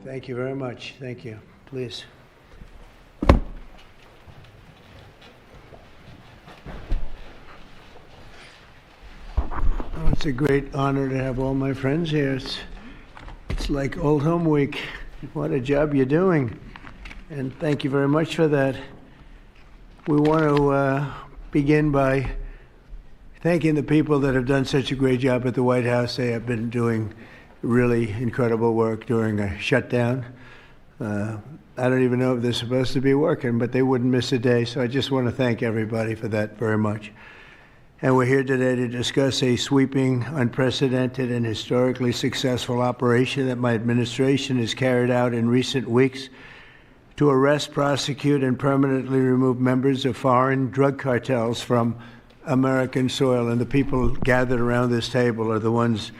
Thank you very much. Thank you. Please. Oh, it's a great honor to have all my friends here. It's like old home week. What a job you're doing. And thank you very much for that. We want to begin by thanking the people that have done such a great job at the White House. They have been doing really incredible work during a shutdown. I don't even know if they're supposed to be working, but they wouldn't miss a day. So I just want to thank everybody for that very much. And we're here today to discuss a sweeping, unprecedented, and historically successful operation that my administration has carried out in recent weeks to arrest, prosecute, and permanently remove members of foreign drug cartels from American soil. And the people gathered around this table are the ones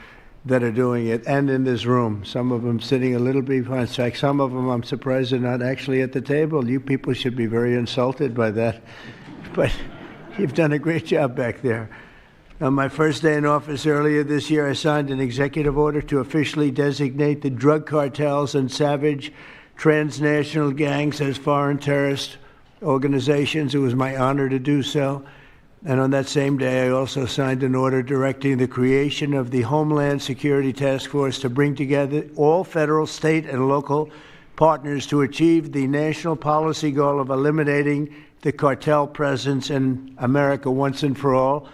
that are doing it, and in this room. Some of them sitting a little bit behind. In fact, some of them I'm surprised are not actually at the table. You people should be very insulted by that. But you've done a great job back there. On my first day in office earlier this year, I signed an executive order to officially designate the drug cartels and savage transnational gangs as foreign terrorist organizations. It was my honor to do so. And on that same day, I also signed an order directing the creation of the Homeland Security Task Force to bring together all federal, state, and local partners to achieve the national policy goal of eliminating the cartel presence in America once and for all.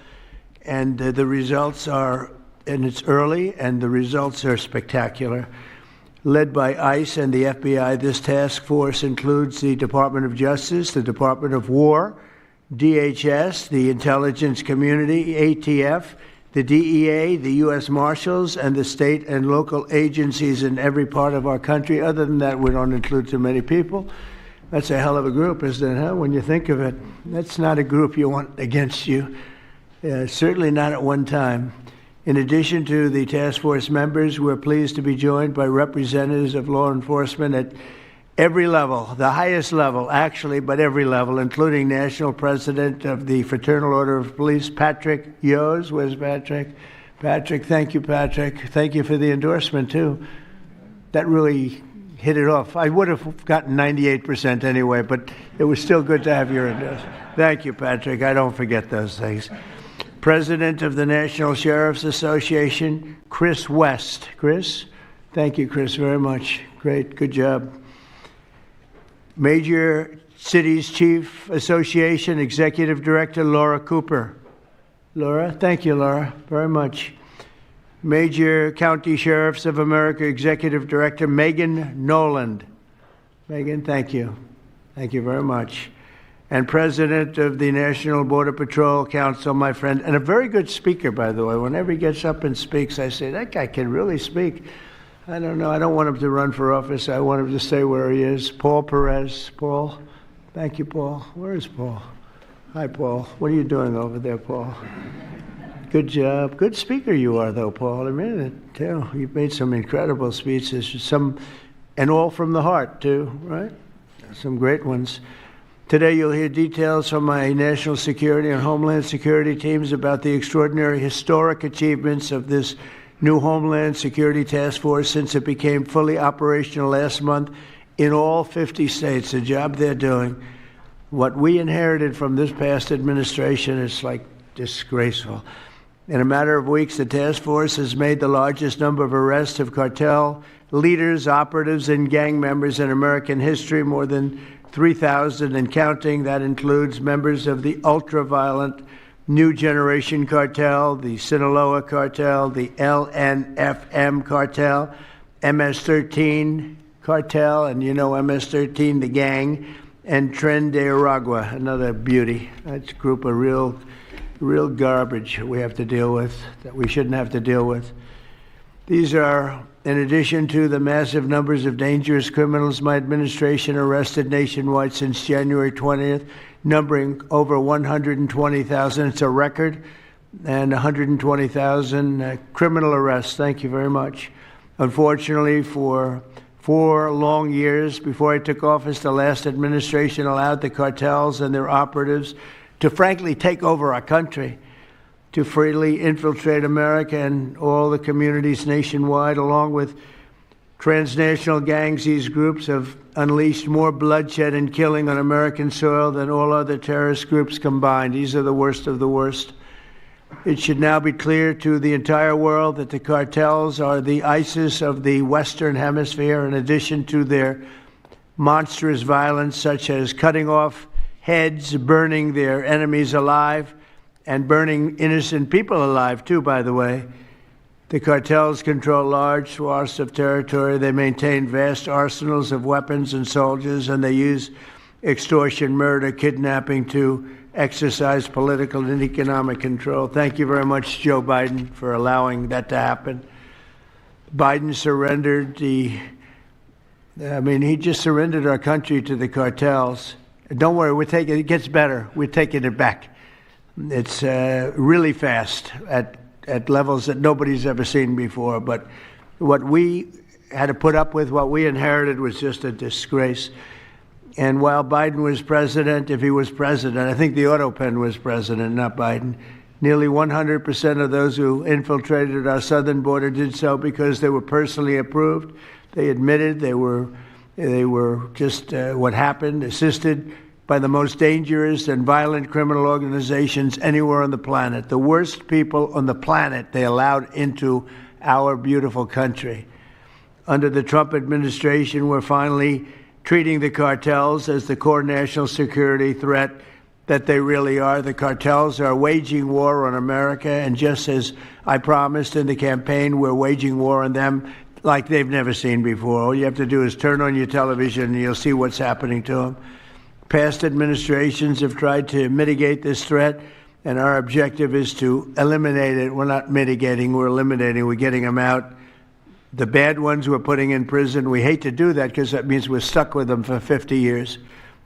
And the results are, and it's early, and the results are spectacular. Led by ICE and the FBI, this task force includes the Department of Justice, the Department of War, DHS, the intelligence community, ATF, the DEA, the U.S. Marshals, and the state and local agencies in every part of our country. Other than that, we don't include too many people. That's a hell of a group, isn't it, huh? When you think of it, that's not a group you want against you. Certainly not at one time. In addition to the task force members, we're pleased to be joined by representatives of law enforcement at every level, the highest level, actually, but every level, including National President of the Fraternal Order of Police, Patrick Yos. Where's Patrick? Patrick, thank you, Patrick. Thank you for the endorsement, too. That really hit it off. I would have gotten 98% anyway, but it was still good to have your endorsement. Thank you, Patrick. I don't forget those things. President of the National Sheriff's Association, Chris West. Chris? Thank you, Chris, very much. Great. Good job. Major Cities Chief Association Executive Director Laura Cooper. Laura, thank you, Laura, very much. Major County Sheriffs of America Executive Director Megan Noland. Megan, thank you. Thank you very much. And President of the National Border Patrol Council, my friend, and a very good speaker, by the way. Whenever he gets up and speaks, I say, that guy can really speak. I don't know. I don't want him to run for office. I want him to stay where he is. Paul Perez. Paul. Thank you, Paul. Where is Paul? Hi, Paul. What are you doing over there, Paul? Good job. Good speaker you are, though, Paul. I mean it, too. You've made some incredible speeches, and all from the heart, too, right? Some great ones. Today, you'll hear details from my national security and homeland security teams about the extraordinary historic achievements of this new Homeland Security Task Force since it became fully operational last month in all 50 states. The job they're doing. What we inherited from this past administration is like disgraceful. In a matter of weeks, the task force has made the largest number of arrests of cartel leaders, operatives, and gang members in American history, more than 3,000 and counting. That includes members of the ultra-violent New Generation Cartel, the Sinaloa Cartel, the LNFM Cartel, MS-13 Cartel, and you know MS-13, the gang, and Tren de Aragua, another beauty. That's a group of real garbage we have to deal with, that we shouldn't have to deal with. These are, in addition to the massive numbers of dangerous criminals my administration arrested nationwide since January 20th, numbering over 120,000. It's a record, and 120,000 criminal arrests. Thank you very much. Unfortunately, for 4 long years before I took office, the last administration allowed the cartels and their operatives to frankly take over our country, to freely infiltrate America and all the communities nationwide, along with Transnational gangs, these groups have unleashed more bloodshed and killing on American soil than all other terrorist groups combined. These are the worst of the worst. It should now be clear to the entire world that the cartels are the ISIS of the Western Hemisphere, in addition to their monstrous violence, such as cutting off heads, burning their enemies alive, and burning innocent people alive, too, by the way. The cartels control large swaths of territory. They maintain vast arsenals of weapons and soldiers, and they use extortion, murder, kidnapping to exercise political and economic control. Thank you very much, Joe Biden, for allowing that to happen. Biden surrendered he just surrendered our country to the cartels. Don't worry, it gets better. We're taking it back. It's really fast at levels that nobody's ever seen before. But what we had to put up with, what we inherited, was just a disgrace. And while Biden was president, if he was president, I think the Autopen was president, not Biden, nearly 100% of those who infiltrated our southern border did so because they were personally approved. They admitted they were just what happened, assisted by the most dangerous and violent criminal organizations anywhere on the planet. The worst people on the planet they allowed into our beautiful country. Under the Trump administration, we're finally treating the cartels as the core national security threat that they really are. The cartels are waging war on America, and just as I promised in the campaign, we're waging war on them like they've never seen before. All you have to do is turn on your television and you'll see what's happening to them. Past administrations have tried to mitigate this threat, and our objective is to eliminate it. We're not mitigating, we're eliminating. We're getting them out. The bad ones we're putting in prison. We hate to do that because that means we're stuck with them for 50 years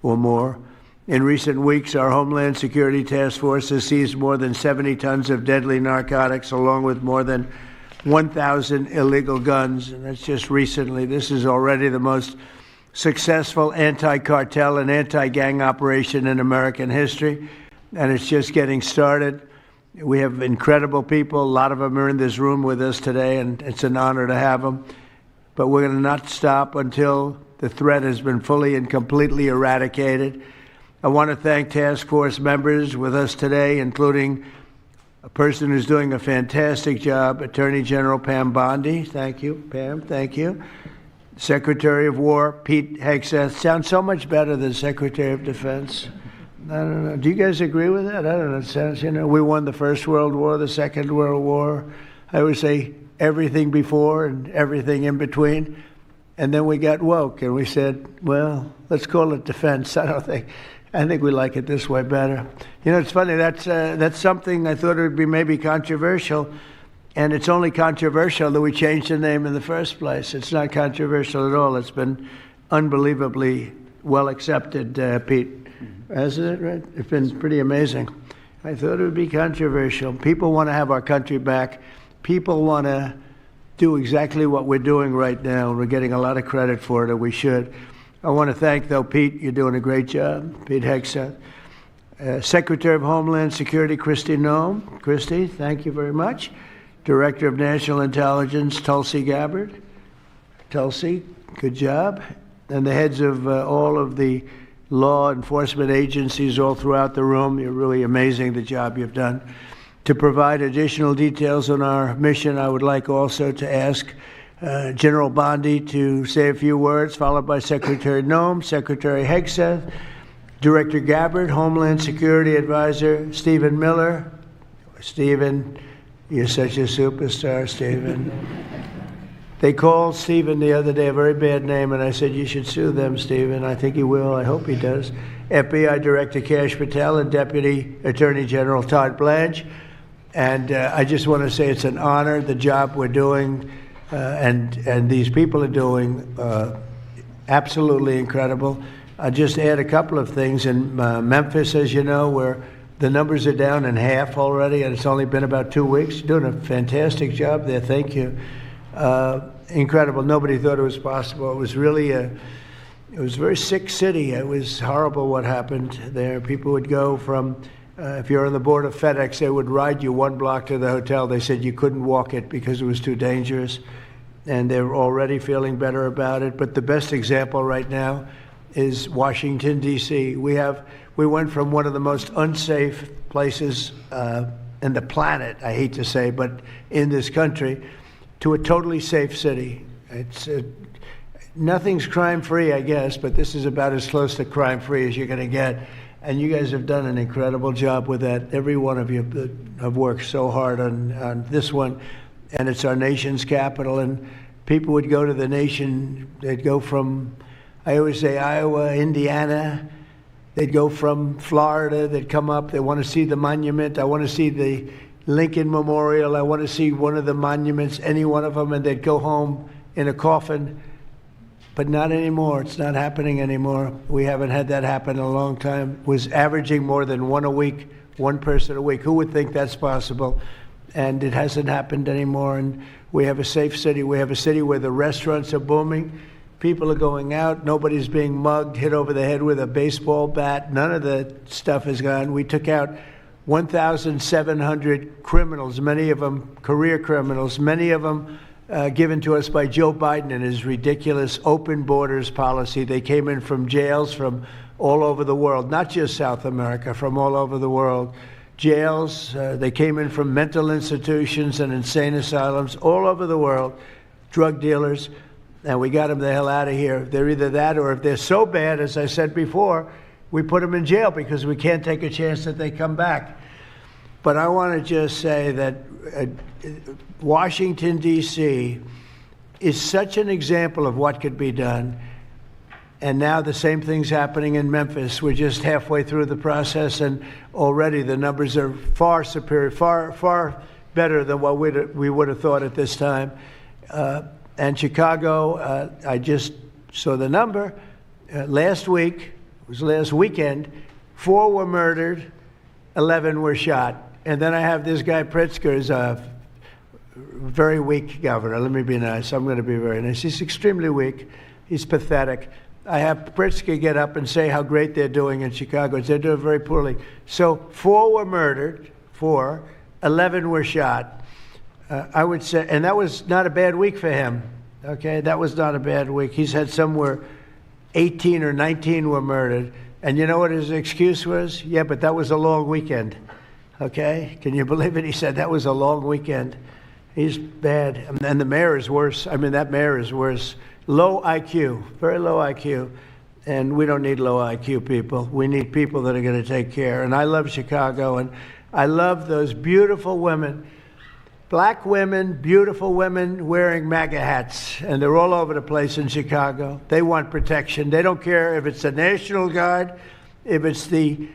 or more. In recent weeks, our Homeland Security Task Force has seized more than 70 tons of deadly narcotics, along with more than 1,000 illegal guns. And that's just recently. This is already the most successful anti-cartel and anti-gang operation in American history, and it's just getting started. We have incredible people. A lot of them are in this room with us today, and it's an honor to have them. But we're going to not stop until the threat has been fully and completely eradicated. I want to thank task force members with us today, including a person who's doing a fantastic job, Attorney General Pam Bondi. Thank you, Pam. Thank you. Secretary of War, Pete Hegseth. Sounds so much better than Secretary of Defense. I don't know. Do you guys agree with that? I don't know. It sounds, we won the First World War, the Second World War. I would say everything before and everything in between. And then we got woke and we said, well, let's call it defense. I think we like it this way better. It's funny. That's something I thought it would be maybe controversial. And it's only controversial that we changed the name in the first place. It's not controversial at all. It's been unbelievably well accepted, Pete. Hasn't it, right? It's been pretty amazing. I thought it would be controversial. People want to have our country back. People want to do exactly what we're doing right now. We're getting a lot of credit for it, and we should. I want to thank, though, Pete. You're doing a great job. Pete Hegseth. Secretary of Homeland Security, Kristi Noem. Kristi, thank you very much. Director of National Intelligence, Tulsi Gabbard. Tulsi, good job. And the heads of all of the law enforcement agencies all throughout the room. You're really amazing, the job you've done. To provide additional details on our mission, I would like also to ask General Bondi to say a few words, followed by Secretary Noem, Secretary Hegseth, Director Gabbard, Homeland Security Advisor Stephen Miller. Stephen, you're such a superstar, Stephen. They called Stephen the other day a very bad name, and I said, you should sue them, Stephen. I think he will. I hope he does. FBI Director Kash Patel and Deputy Attorney General Todd Blanche. And I just want to say it's an honor, the job we're doing, and these people are doing absolutely incredible. I'll just add a couple of things. In Memphis, as you know, where the numbers are down in half already, and it's only been about 2 weeks. You're doing a fantastic job there. Thank you. Incredible. Nobody thought it was possible. It was really it was a very sick city. It was horrible what happened there. People would go from, if you're on the board of FedEx, they would ride you 1 block to the hotel. They said you couldn't walk it because it was too dangerous. and they're already feeling better about it. But the best example right now is Washington, D.C. We went from one of the most unsafe places in the planet, I hate to say, but in this country, to a totally safe city. Nothing's crime-free, I guess, but this is about as close to crime-free as you're going to get. And you guys have done an incredible job with that. Every one of you have worked so hard on this one, and it's our nation's capital. And people would go to the nation, they'd go from, I always say, Iowa, Indiana. They'd go from Florida, they'd come up, they want to see the monument. I want to see the Lincoln Memorial. I want to see one of the monuments, any one of them, and they'd go home in a coffin. But not anymore. It's not happening anymore. We haven't had that happen in a long time. It was averaging more than one a week, one person a week. Who would think that's possible? And it hasn't happened anymore. And we have a safe city. We have a city where the restaurants are booming. People are going out. Nobody's being mugged, hit over the head with a baseball bat. None of the stuff is gone. We took out 1,700 criminals, many of them career criminals, many of them given to us by Joe Biden and his ridiculous open borders policy. They came in from jails from all over the world, not just South America, from all over the world. Jails, they came in from mental institutions and insane asylums all over the world, drug dealers, and we got them the hell out of here. They're either that or if they're so bad, as I said before, we put them in jail because we can't take a chance that they come back. But I want to just say that Washington, D.C. is such an example of what could be done. And now the same thing's happening in Memphis. We're just halfway through the process, and already the numbers are far superior, far better than what we would have thought at this time. And Chicago, I just saw the number. Last week, it was last weekend, 4 were murdered, 11 were shot. And then I have this guy Pritzker's a very weak governor. Let me be nice. I'm going to be very nice. He's extremely weak. He's pathetic. I have Pritzker get up and say how great they're doing in Chicago. They're doing very poorly. So 4 were murdered, 11 were shot. I would say, and that was not a bad week for him. Okay, that was not a bad week. He's had somewhere 18 or 19 were murdered. And you know what his excuse was? Yeah, but that was a long weekend. Okay? Can you believe it? He said that was a long weekend. He's bad. And the mayor is worse. I mean, that mayor is worse. Low IQ, very low IQ. And we don't need low IQ people. We need people that are going to take care. And I love Chicago, and I love those beautiful women, black women, beautiful women wearing MAGA hats. And they're all over the place in Chicago. They want protection. They don't care if it's the National Guard, if it's the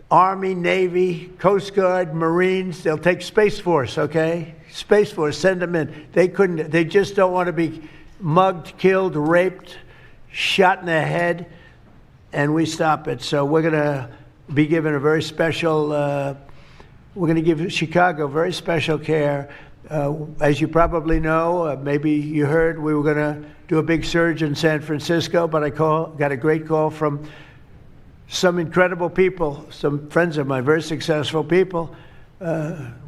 Army, Navy, Coast Guard, Marines. They'll take Space Force, okay? Space Force, send them in. They just don't want to be mugged, killed, raped, shot in the head, and we stop it. So we're going to be given a very special, we're going to give Chicago very special care. As you probably know, maybe you heard, we were going to do a big surge in San Francisco, but I got a great call from some incredible people, some friends of mine, very successful people.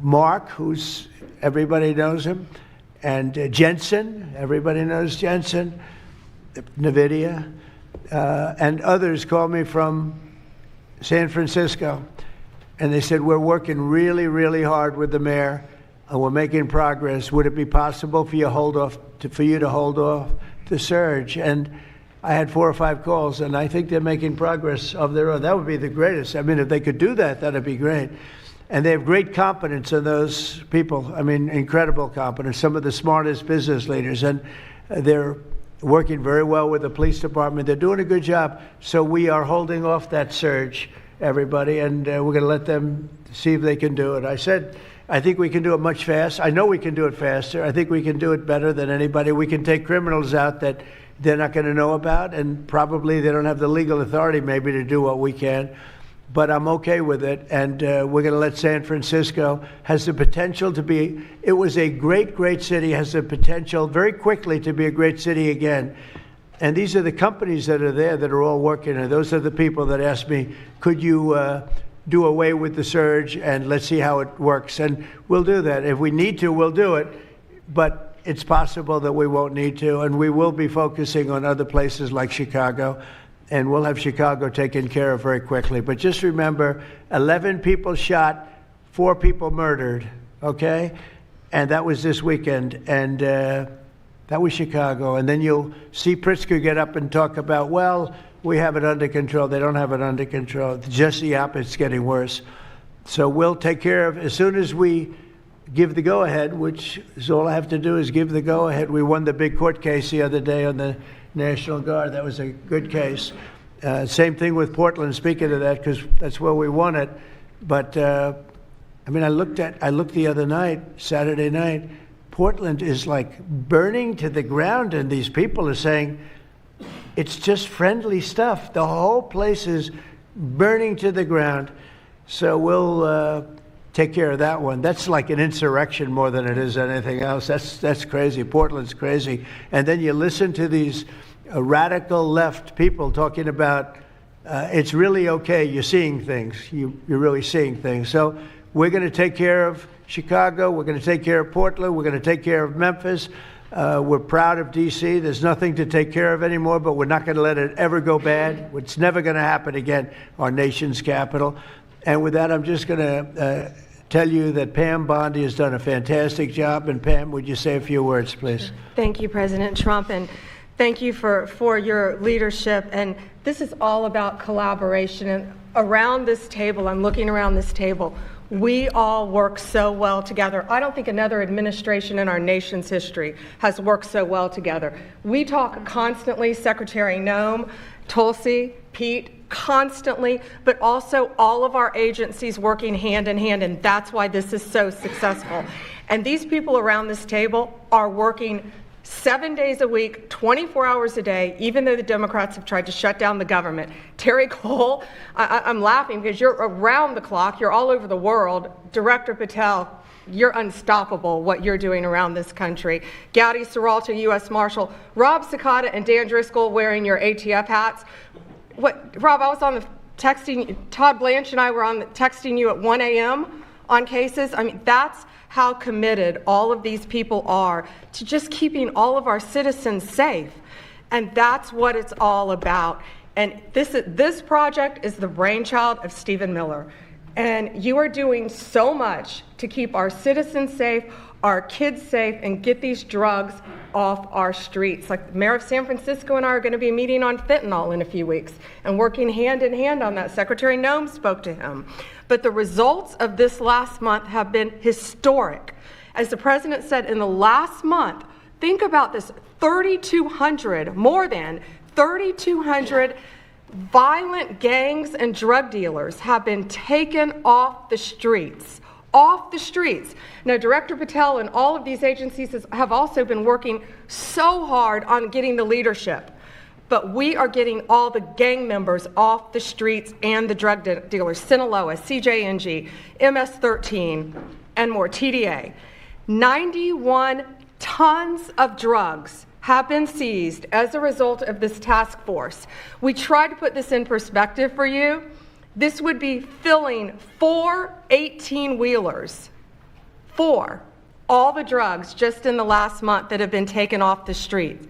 Mark, who's, everybody knows him, and Jensen, everybody knows Jensen, NVIDIA, and others called me from San Francisco. And they said, we're working really, really hard with the mayor, and we're making progress. Would it be possible for you to hold off the surge? And I had 4 or 5 calls, and I think they're making progress of their own. That would be the greatest. I mean, if they could do that, that'd be great. And they have great competence in those people. I mean, incredible competence, some of the smartest business leaders. And they're working very well with the police department. They're doing a good job. So we are holding off that surge, everybody, and we're going to let them see if they can do it. I said, I think we can do it much faster. I know we can do it faster. I think we can do it better than anybody. We can take criminals out that they're not going to know about, and probably they don't have the legal authority maybe to do what we can. But I'm okay with it, and we're going to let San Francisco, has the potential to be, it was a great, great city, has the potential very quickly to be a great city again. And these are the companies that are there that are all working, and those are the people that asked me, could you do away with the surge, and let's see how it works. And we'll do that. If we need to, we'll do it. But it's possible that we won't need to, and we will be focusing on other places like Chicago, and we'll have Chicago taken care of very quickly. But just remember, 11 people shot, 4 people murdered, okay? And that was this weekend, and that was Chicago. And then you'll see Pritzker get up and talk about, well, we have it under control. They don't have it under control. Just the opposite, it's getting worse. So we'll take care of, as soon as we give the go-ahead, which is all I have to do is give the go-ahead. We won the big court case the other day on the National Guard. That was a good case. Same thing with Portland, speaking of that, because that's where we won it. But, I mean, I looked the other night, Saturday night, Portland is like burning to the ground, and these people are saying it's just friendly stuff. The whole place is burning to the ground. So we'll take care of that one. That's like an insurrection more than it is anything else. That's crazy. Portland's crazy. And then you listen to these radical left people talking about it's really okay. You're seeing things. You're really seeing things. So we're going to take care of Chicago. We're going to take care of Portland. We're going to take care of Memphis. We're proud of D.C. There's nothing to take care of anymore, but we're not going to let it ever go bad. It's never going to happen again, our nation's capital. And with that, I'm just going to tell you that Pam Bondi has done a fantastic job. And Pam, would you say a few words, please? Thank you, President Trump, and thank you for your leadership. And this is all about collaboration. And around this table, I'm looking around this table, we all work so well together. I don't think another administration in our nation's history has worked so well together. We talk constantly, Secretary Noem, Tulsi, Pete, constantly, but also all of our agencies working hand in hand, and that's why this is so successful. And these people around this table are working 7 days a week, 24 hours a day, even though the Democrats have tried to shut down the government. Terry Cole, I'm laughing because you're around the clock, you're all over the world. Director Patel, you're unstoppable, what you're doing around this country. Gowdy Serralta, U.S. Marshal, Rob Sakata and Dan Driscoll wearing your ATF hats. Rob, I was on the texting, Todd Blanche and I were on the texting you at 1 a.m. on cases. I mean, that's how committed all of these people are to just keeping all of our citizens safe. And that's what it's all about. And this project is the brainchild of Stephen Miller. And you are doing so much to keep our citizens safe, our kids safe, and get these drugs off our streets. Like the mayor of San Francisco and I are going to be meeting on fentanyl in a few weeks and working hand in hand on that. Secretary Noem spoke to him. But the results of this last month have been historic. As the president said, in the last month, think about this, 3,200, more than 3,200 violent gangs and drug dealers have been taken off the streets. Off the streets. Now, Director Patel and all of these agencies have also been working so hard on getting the leadership. But we are getting all the gang members off the streets and the drug dealers, Sinaloa, CJNG, MS-13, and more, TDA. 91 tons of drugs have been seized as a result of this task force. We tried to put this in perspective for you. This would be filling 4 18-wheelers. 4. All the drugs just in the last month that have been taken off the street.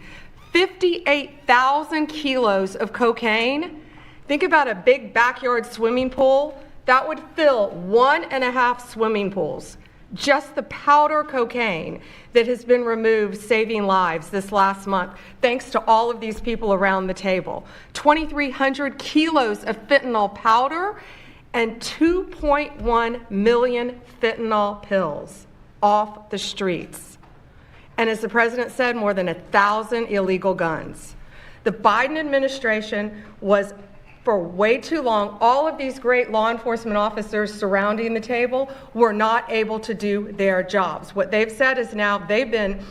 58,000 kilos of cocaine. Think about a big backyard swimming pool. That would fill 1.5 swimming pools. Just the powder cocaine that has been removed, saving lives this last month, thanks to all of these people around the table. 2,300 kilos of fentanyl powder and 2.1 million fentanyl pills off the streets. And as the president said, more than 1,000 illegal guns. The Biden administration was, for way too long, all of these great law enforcement officers surrounding the table were not able to do their jobs. What they've said is now they've been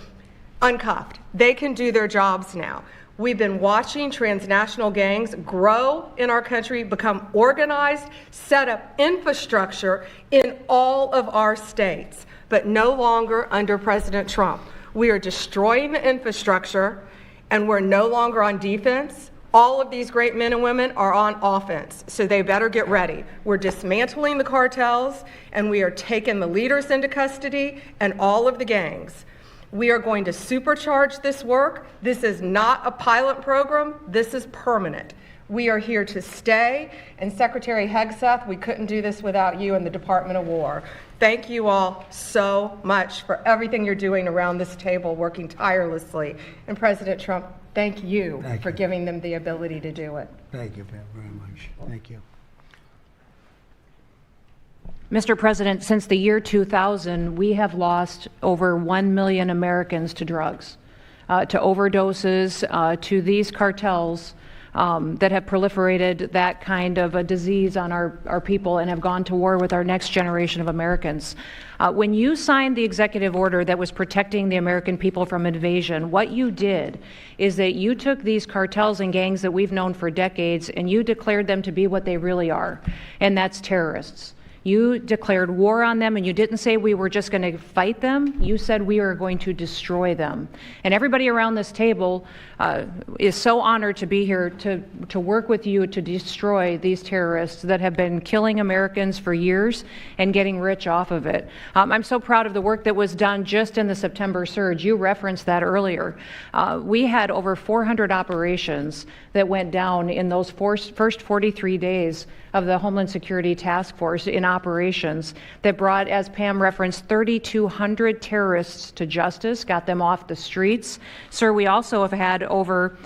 uncuffed. They can do their jobs now. We've been watching transnational gangs grow in our country, become organized, set up infrastructure in all of our states, but no longer under President Trump. We are destroying the infrastructure, and we're no longer on defense. All of these great men and women are on offense, so they better get ready. We're dismantling the cartels, and we are taking the leaders into custody and all of the gangs. We are going to supercharge this work. This is not a pilot program. This is permanent. We are here to stay. And Secretary Hegseth, we couldn't do this without you and the Department of War. Thank you all so much for everything you're doing around this table, working tirelessly. And President Trump, thank you for giving them the ability to do it. Thank you very much. Thank you. Mr. President, since the year 2000, we have lost over 1 million Americans to drugs, to overdoses, to these cartels that have proliferated that kind of a disease on our people and have gone to war with our next generation of Americans. When you signed the executive order that was protecting the American people from invasion, what you did is that you took these cartels and gangs that we've known for decades and you declared them to be what they really are, and that's terrorists. You declared war on them, and you didn't say we were just going to fight them. You said we are going to destroy them. And everybody around this table is so honored to be here to work with you to destroy these terrorists that have been killing Americans for years and getting rich off of it. I'm so proud of the work that was done just in the September surge. You referenced that earlier. We had over 400 operations that went down in those first 43 days of the Homeland Security Task Force in operations that brought, as Pam referenced, 3,200 terrorists to justice, got them off the streets. Sir, we also have had over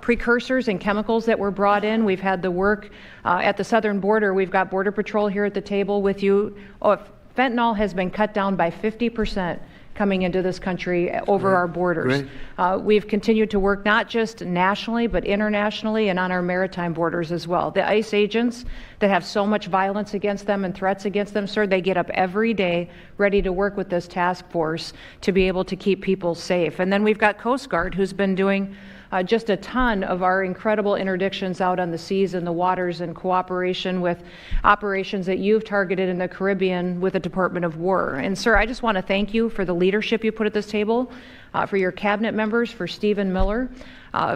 precursors and chemicals that were brought in. We've had the work at the southern border. We've got Border Patrol here at the table with you. Fentanyl has been cut down by 50% coming into this country over our borders. We've continued to work not just nationally, but internationally and on our maritime borders as well. The ICE agents that have so much violence against them and threats against them, sir, they get up every day ready to work with this task force to be able to keep people safe. And then we've got Coast Guard, who's been doing just a ton of our incredible interdictions out on the seas and the waters in cooperation with operations that you've targeted in the Caribbean with the Department of War. And sir, I just want to thank you for the leadership you put at this table, for your cabinet members, for Stephen Miller,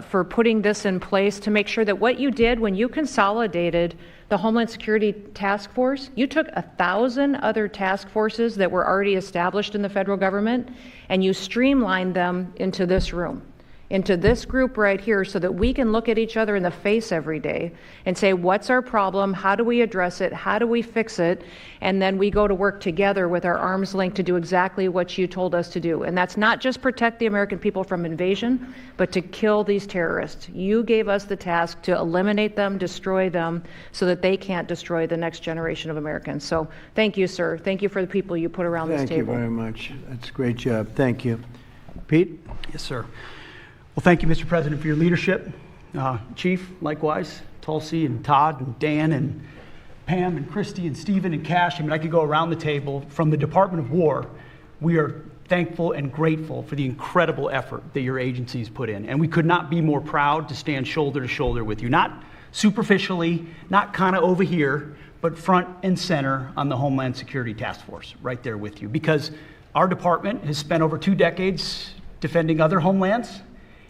for putting this in place to make sure that what you did when you consolidated the Homeland Security Task Force, you took 1,000 other task forces that were already established in the federal government and you streamlined them into this room, into this group right here, so that we can look at each other in the face every day and say, what's our problem? How do we address it? How do we fix it? And then we go to work together with our arms linked to do exactly what you told us to do. And that's not just protect the American people from invasion, but to kill these terrorists. You gave us the task to eliminate them, destroy them, so that they can't destroy the next generation of Americans. So thank you, sir. Thank you for the people you put around this table. Thank you very much. That's a great job. Thank you. Pete? Yes, sir. Well, thank you, Mr. President, for your leadership. Chief, likewise, Tulsi and Todd and Dan and Pam and Christy and Stephen and Cash. I mean, I could go around the table. From the Department of War, we are thankful and grateful for the incredible effort that your agencies put in. And we could not be more proud to stand shoulder to shoulder with you, not superficially, not kind of over here, but front and center on the Homeland Security Task Force, right there with you. Because our department has spent over 2 decades defending other homelands,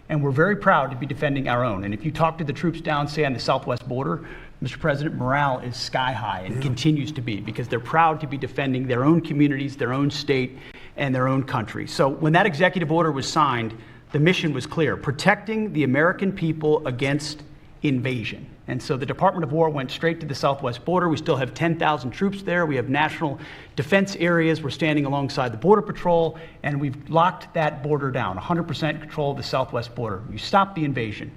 and we're very proud to be defending our own. And if you talk to the troops down, say, on the southwest border, Mr. President, morale is sky high and continues to be, because they're proud to be defending their own communities, their own state, and their own country. So when that executive order was signed, the mission was clear: protecting the American people against invasion. And so the Department of War went straight to the southwest border. We still have 10,000 troops there. We have national defense areas. We're standing alongside the Border Patrol, and we've locked that border down, 100% control of the southwest border. You stopped the invasion.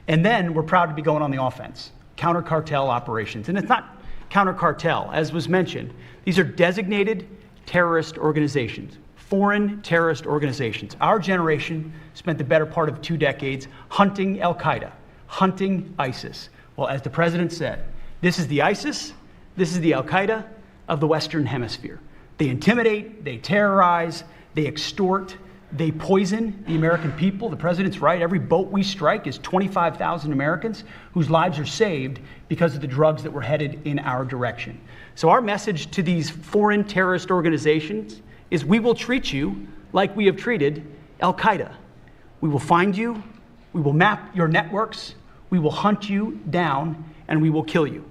And then we're proud to be going on the offense, counter-cartel operations. And it's not counter-cartel, as was mentioned. These are designated terrorist organizations, foreign terrorist organizations. Our generation spent the better part of 2 decades hunting Al-Qaeda, hunting ISIS. Well, as the president said, this is the ISIS, this is the Al-Qaeda of the Western Hemisphere. They intimidate, they terrorize, they extort, they poison the American people. The president's right. Every boat we strike is 25,000 Americans whose lives are saved because of the drugs that were headed in our direction. So our message to these foreign terrorist organizations is we will treat you like we have treated Al-Qaeda. We will find you, we will map your networks, we will hunt you down, and we will kill you.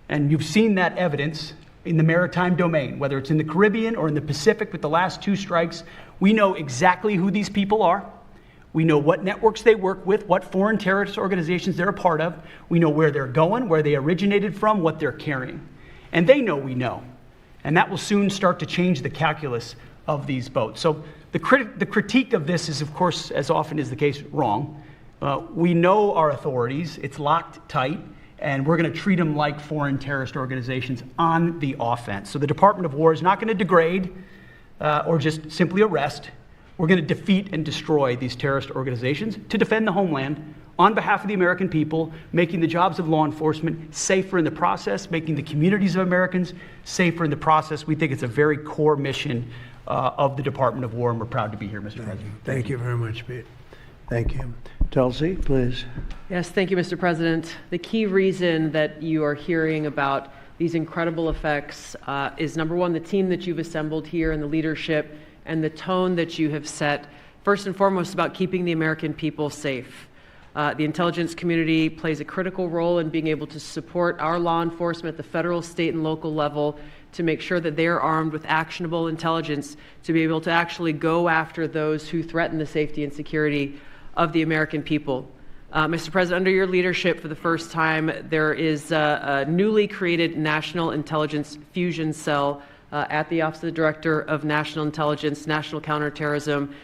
And you've seen that evidence in the maritime domain, whether it's in the Caribbean or in the Pacific with the last 2 strikes. We know exactly who these people are. We know what networks they work with, what foreign terrorist organizations they're a part of. We know where they're going, where they originated from, what they're carrying. And they know we know. And that will soon start to change the calculus of these boats. So the critique of this is, of course, as often is the case, wrong. We know our authorities. It's locked tight. And we're going to treat them like foreign terrorist organizations on the offense. So the Department of War is not going to degrade or just simply arrest. We're going to defeat and destroy these terrorist organizations to defend the homeland on behalf of the American people, making the jobs of law enforcement safer in the process, making the communities of Americans safer in the process. We think it's a very core mission of the Department of War, and we're proud to be here, Mr. President. Thank you very much, Pete. Thank you. Tulsi, please. Yes, thank you, Mr. President. The key reason that you are hearing about these incredible effects is, number one, the team that you've assembled here and the leadership and the tone that you have set, first and foremost, about keeping the American people safe. The intelligence community plays a critical role in being able to support our law enforcement at the federal, state, and local level to make sure that they're armed with actionable intelligence to be able to actually go after those who threaten the safety and security of the American people. Mr. President, under your leadership, for the first time, there is a newly created National Intelligence Fusion Cell at the Office of the Director of National Intelligence, National Counterterrorism,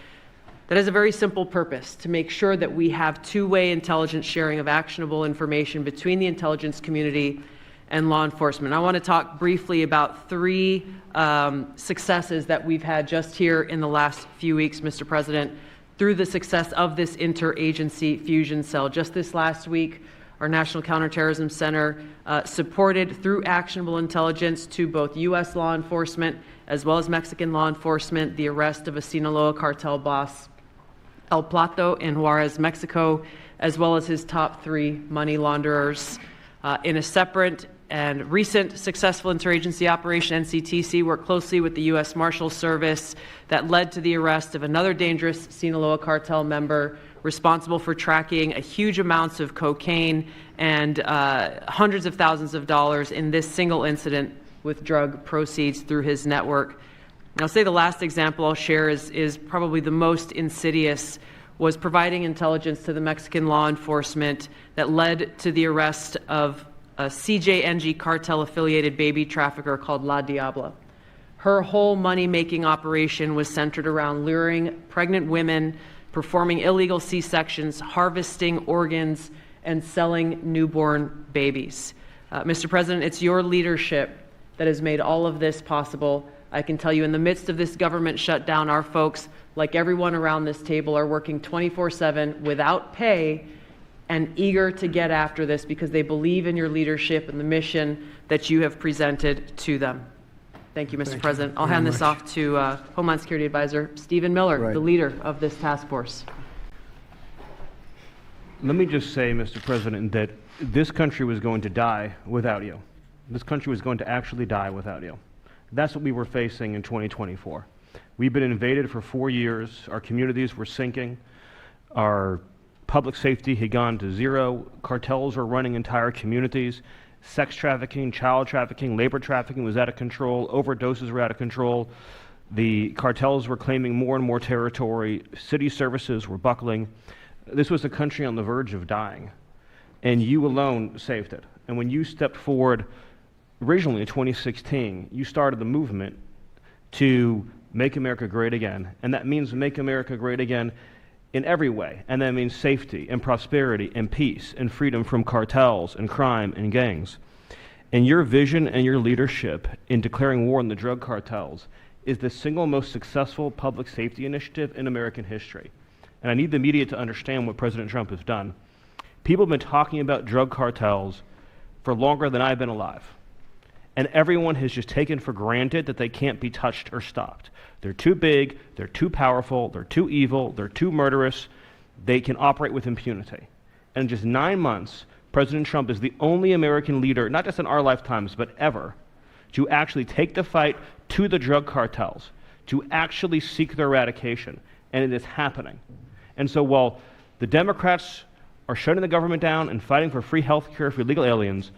that has a very simple purpose: to make sure that we have two-way intelligence sharing of actionable information between the intelligence community and law enforcement. I want to talk briefly about 3 successes that we've had just here in the last few weeks, Mr. President, through the success of this interagency fusion cell. Just this last week, our National Counterterrorism Center supported, through actionable intelligence to both U.S. law enforcement as well as Mexican law enforcement, the arrest of a Sinaloa cartel boss, El Plato, in Juarez, Mexico, as well as his top 3 money launderers. In a separate and recent successful interagency operation, NCTC worked closely with the U.S. Marshals Service that led to the arrest of another dangerous Sinaloa cartel member responsible for tracking a huge amounts of cocaine and hundreds of thousands of dollars in this single incident with drug proceeds through his network. And I'll say the last example I'll share is probably the most insidious, was providing intelligence to the Mexican law enforcement that led to the arrest of a CJNG cartel-affiliated baby trafficker called La Diabla. Her whole money-making operation was centered around luring pregnant women, performing illegal C-sections, harvesting organs, and selling newborn babies. Mr. President, it's your leadership that has made all of this possible. I can tell you, in the midst of this government shutdown, our folks, like everyone around this table, are working 24/7 without pay and eager to get after this because they believe in your leadership and the mission that you have presented to them. Thank you, Mr. President. I'll hand this off to Homeland Security Advisor Stephen Miller, the leader of this task force. Let me just say, Mr. President, that this country was going to die without you. This country was going to actually die without you. That's what we were facing in 2024. We've been invaded for 4 years. Our communities were sinking. Our public safety had gone to zero. Cartels were running entire communities. Sex trafficking, child trafficking, labor trafficking was out of control. Overdoses were out of control. The cartels were claiming more and more territory. City services were buckling. This was a country on the verge of dying, and you alone saved it. And when you stepped forward originally in 2016, you started the movement to make America great again. And that means make America great again in every way. And that means safety and prosperity and peace and freedom from cartels and crime and gangs. And your vision and your leadership in declaring war on the drug cartels is the single most successful public safety initiative in American history. And I need the media to understand what President Trump has done. People have been talking about drug cartels for longer than I've been alive. And everyone has just taken for granted that they can't be touched or stopped. They're too big, they're too powerful, they're too evil, they're too murderous. They can operate with impunity. And in just 9 months, President Trump is the only American leader, not just in our lifetimes, but ever, to actually take the fight to the drug cartels, to actually seek their eradication. And it is happening. And so while the Democrats are shutting the government down and fighting for free health care for illegal aliens,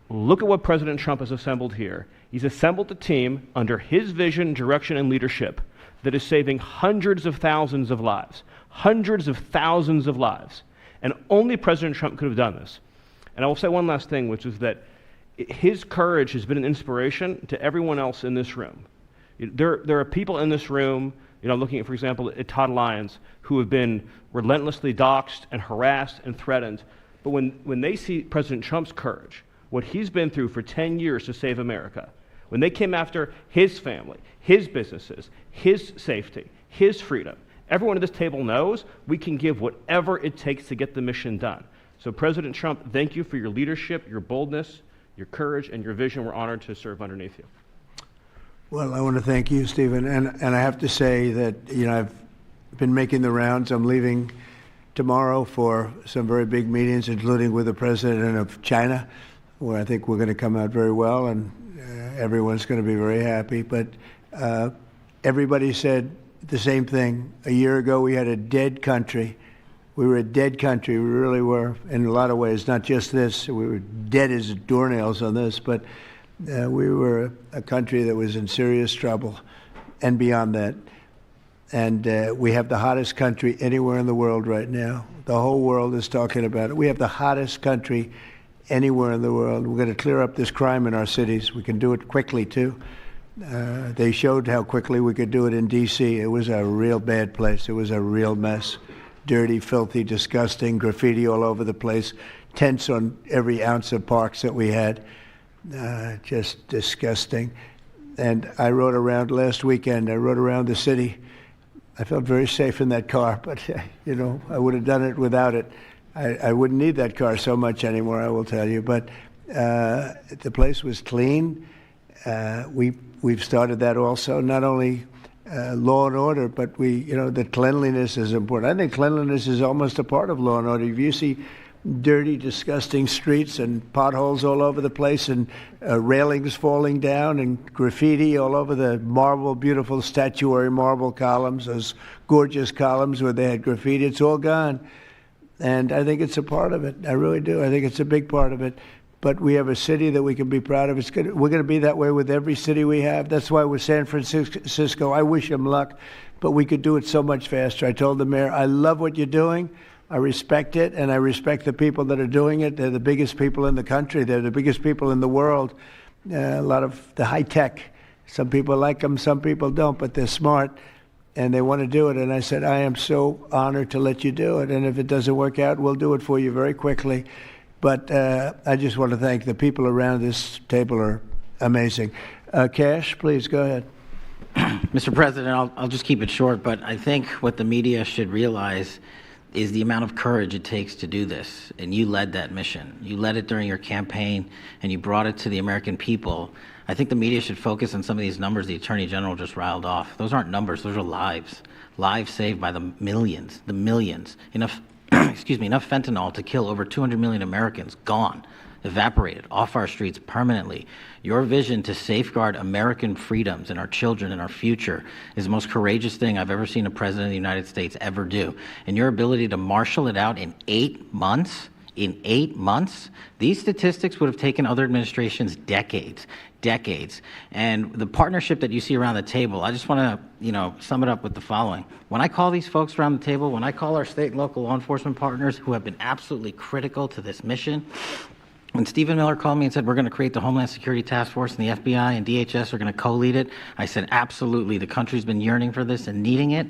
look at what President Trump has assembled here. He's assembled a team under his vision, direction, and leadership that is saving hundreds of thousands of lives. Hundreds of thousands of lives. And only President Trump could have done this. And I will say one last thing, which is that his courage has been an inspiration to everyone else in this room. There are people in this room, looking at, for example, at Todd Lyons, who have been relentlessly doxxed and harassed and threatened. But when they see President Trump's courage, what he's been through for 10 years to save America, when they came after his family, his businesses, his safety, his freedom, everyone at this table knows we can give whatever it takes to get the mission done. So President Trump, thank you for your leadership, your boldness, your courage, and your vision. We're honored to serve underneath you. Well, I want to thank you, Stephen. And I have to say that, I've been making the rounds. I'm leaving tomorrow for some very big meetings, including with the president of China, where I think we're going to come out very well, and everyone's going to be very happy. But everybody said the same thing. A year ago, we had a dead country. We were a dead country. We really were, in a lot of ways, not just this. We were dead as doornails on this, but we were a country that was in serious trouble and beyond that. And we have the hottest country anywhere in the world right now. The whole world is talking about it. We have the hottest country anywhere in the world. We're going to clear up this crime in our cities. We can do it quickly, too. They showed how quickly we could do it in D.C. It was a real bad place. It was a real mess. Dirty, filthy, disgusting, graffiti all over the place, tents on every ounce of parks that we had. Just disgusting. And I rode around last weekend. I rode around the city. I felt very safe in that car, but, I would have done it without it. I wouldn't need that car so much anymore, I will tell you. But the place was clean. We've started that also, not only law and order, but the cleanliness is important. I think cleanliness is almost a part of law and order. If you see dirty, disgusting streets and potholes all over the place and railings falling down and graffiti all over the beautiful statuary marble columns, those gorgeous columns where they had graffiti, it's all gone. And I think it's a part of it. I really do. I think it's a big part of it. But we have a city that we can be proud of. We're going to be that way with every city we have. That's why with San Francisco, I wish him luck, but we could do it so much faster. I told the mayor, I love what you're doing. I respect it, and I respect the people that are doing it. They're the biggest people in the country. They're the biggest people in the world. A lot of the high tech. Some people like them, some people don't, but they're smart, and they want to do it. And I said, I am so honored to let you do it. And if it doesn't work out, we'll do it for you very quickly. But I just want to thank the people around this table are amazing. Cash, please go ahead. Mr. President, I'll just keep it short, but I think what the media should realize is the amount of courage it takes to do this. And you led that mission. You led it during your campaign, and you brought it to the American people. I think the media should focus on some of these numbers the Attorney General just riled off. Those aren't numbers, those are lives. Lives saved by the millions. Enough enough fentanyl to kill over 200 million Americans, gone, evaporated, off our streets permanently. Your vision to safeguard American freedoms and our children and our future is the most courageous thing I've ever seen a president of the United States ever do. And your ability to marshal it out in 8 months, these statistics would have taken other administrations decades. And the partnership that you see around the table, I just want to, sum it up with the following. When I call these folks around the table, when I call our state and local law enforcement partners who have been absolutely critical to this mission, when Stephen Miller called me and said, we're going to create the Homeland Security Task Force and the FBI and DHS are going to co-lead it, I said, absolutely. The country's been yearning for this and needing it.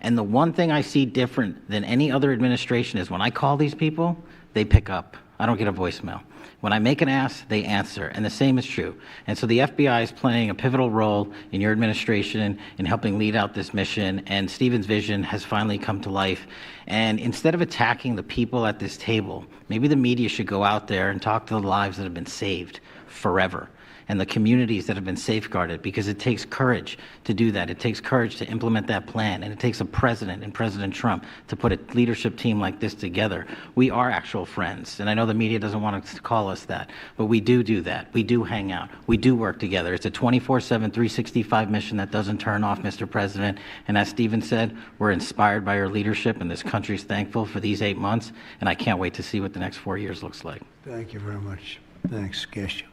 And the one thing I see different than any other administration is when I call these people, they pick up. I don't get a voicemail. When I make an ask, they answer, and the same is true. And so the FBI is playing a pivotal role in your administration in helping lead out this mission, and Stephen's vision has finally come to life. And instead of attacking the people at this table, maybe the media should go out there and talk to the lives that have been saved forever and the communities that have been safeguarded, because it takes courage to do that. It takes courage to implement that plan, and it takes a president and President Trump to put a leadership team like this together. We are actual friends, and I know the media doesn't want to call us that, but we do that. We do hang out. We do work together. It's a 24/7, 365 mission that doesn't turn off, Mr. President. And as Stephen said, we're inspired by your leadership, and this country's thankful for these 8 months, and I can't wait to see what the next 4 years looks like. Thank you very much. Thanks, Cash.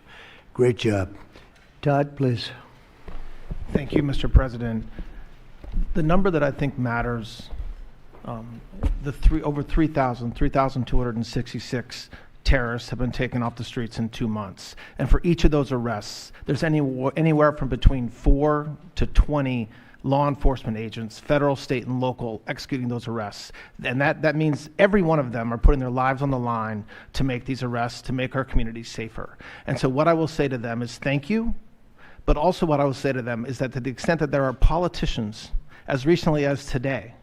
Great job. Todd, please. Thank you, Mr. President. The number that I think matters, over 3,266 terrorists have been taken off the streets in 2 months. And for each of those arrests, there's anywhere from between 4 to 20 law enforcement agents, federal, state, and local, executing those arrests. And that means every one of them are putting their lives on the line to make these arrests, to make our communities safer. And so what I will say to them is thank you, but also what I will say to them is that to the extent that there are politicians, as recently as today,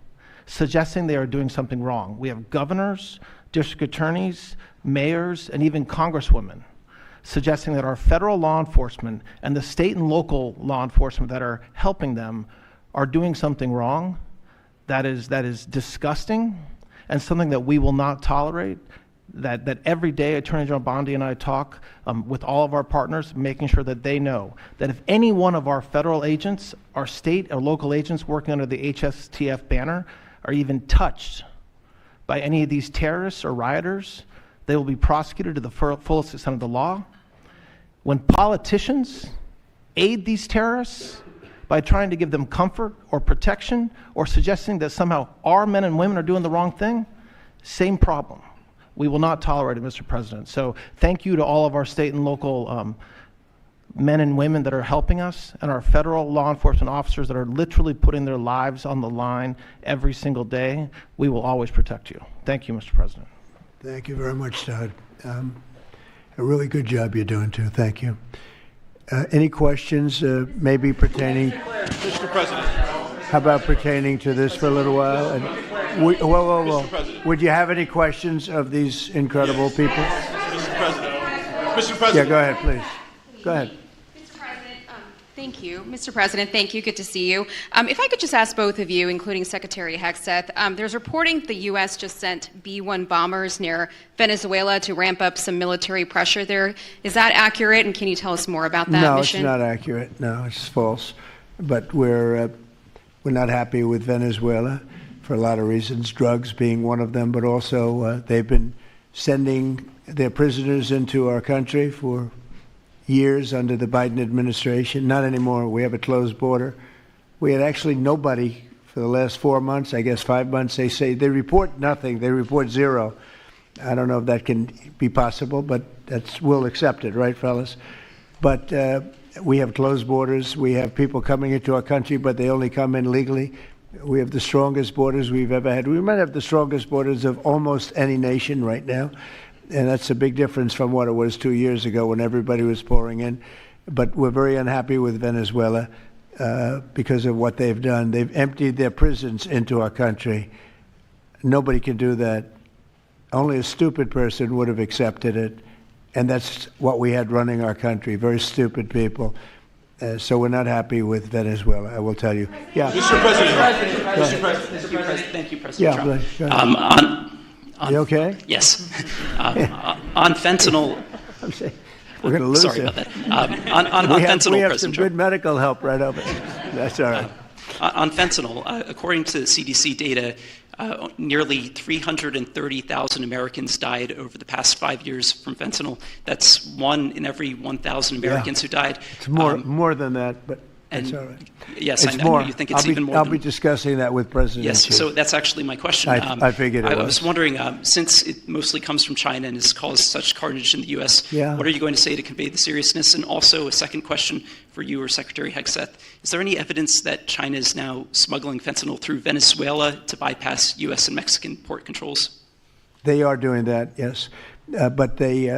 suggesting they are doing something wrong. We have governors, district attorneys, mayors, and even congresswomen suggesting that our federal law enforcement and the state and local law enforcement that are helping them are doing something wrong. That is disgusting and something that we will not tolerate. That every day Attorney General Bondi and I talk with all of our partners, making sure that they know that if any one of our federal agents, our state or local agents working under the HSTF banner are even touched by any of these terrorists or rioters, they will be prosecuted to the fullest extent of the law. When politicians aid these terrorists by trying to give them comfort or protection or suggesting that somehow our men and women are doing the wrong thing, same problem. We will not tolerate it, Mr. President. So thank you to all of our state and local men and women that are helping us and our federal law enforcement officers that are literally putting their lives on the line every single day. We will always protect you. Thank you, Mr. President. Thank you very much, Todd. A really good job you're doing, too. Thank you. Any questions maybe pertaining? Mr. President. How about pertaining to this for a little while? And whoa. Would you have any questions of these incredible people? Mr. President. Yeah, go ahead, please. Go ahead. Mr. President, thank you. Mr. President, thank you. Good to see you. If I could just ask both of you, including Secretary Hegseth, there's reporting the U.S. just sent B-1 bombers near Venezuela to ramp up some military pressure there. Is that accurate, and can you tell us more about that mission? No, it's not accurate. No, it's false. But we're not happy with Venezuela for a lot of reasons, drugs being one of them, but also they've been sending their prisoners into our country for years under the Biden administration. Not anymore. We have a closed border. We had actually nobody for the last 4 months, I guess 5 months. They report nothing. They report zero. I don't know if that can be possible, but we'll accept it, right, fellas? But we have closed borders. We have people coming into our country, but they only come in legally. We have the strongest borders we've ever had. We might have the strongest borders of almost any nation right now. And that's a big difference from what it was 2 years ago when everybody was pouring in. But we're very unhappy with Venezuela because of what they've done. They've emptied their prisons into our country. Nobody can do that. Only a stupid person would have accepted it. And that's what we had running our country, very stupid people. So we're not happy with Venezuela, I will tell you. Yeah. Mr. President. Thank you, President Trump. You okay? Yes. On fentanyl. We're going to lose Sorry it. about that. On fentanyl, we have President some Trump. good medical help right over. That's all right. On fentanyl, according to CDC data, nearly 330,000 Americans died over the past 5 years from fentanyl. That's 1 in every 1,000 Americans who died. It's more than that, but it's all right. Yes, it's I more. know you think it's even more. I'll be discussing that with President Yes, Xi. so that's actually my question. I figured it I was. was wondering, since it mostly comes from China and has caused such carnage in the U.S., what are you going to say to convey the seriousness? And also a second question for you or Secretary Hegseth. Is there any evidence that China is now smuggling fentanyl through Venezuela to bypass U.S. and Mexican port controls? They are doing that, yes. But they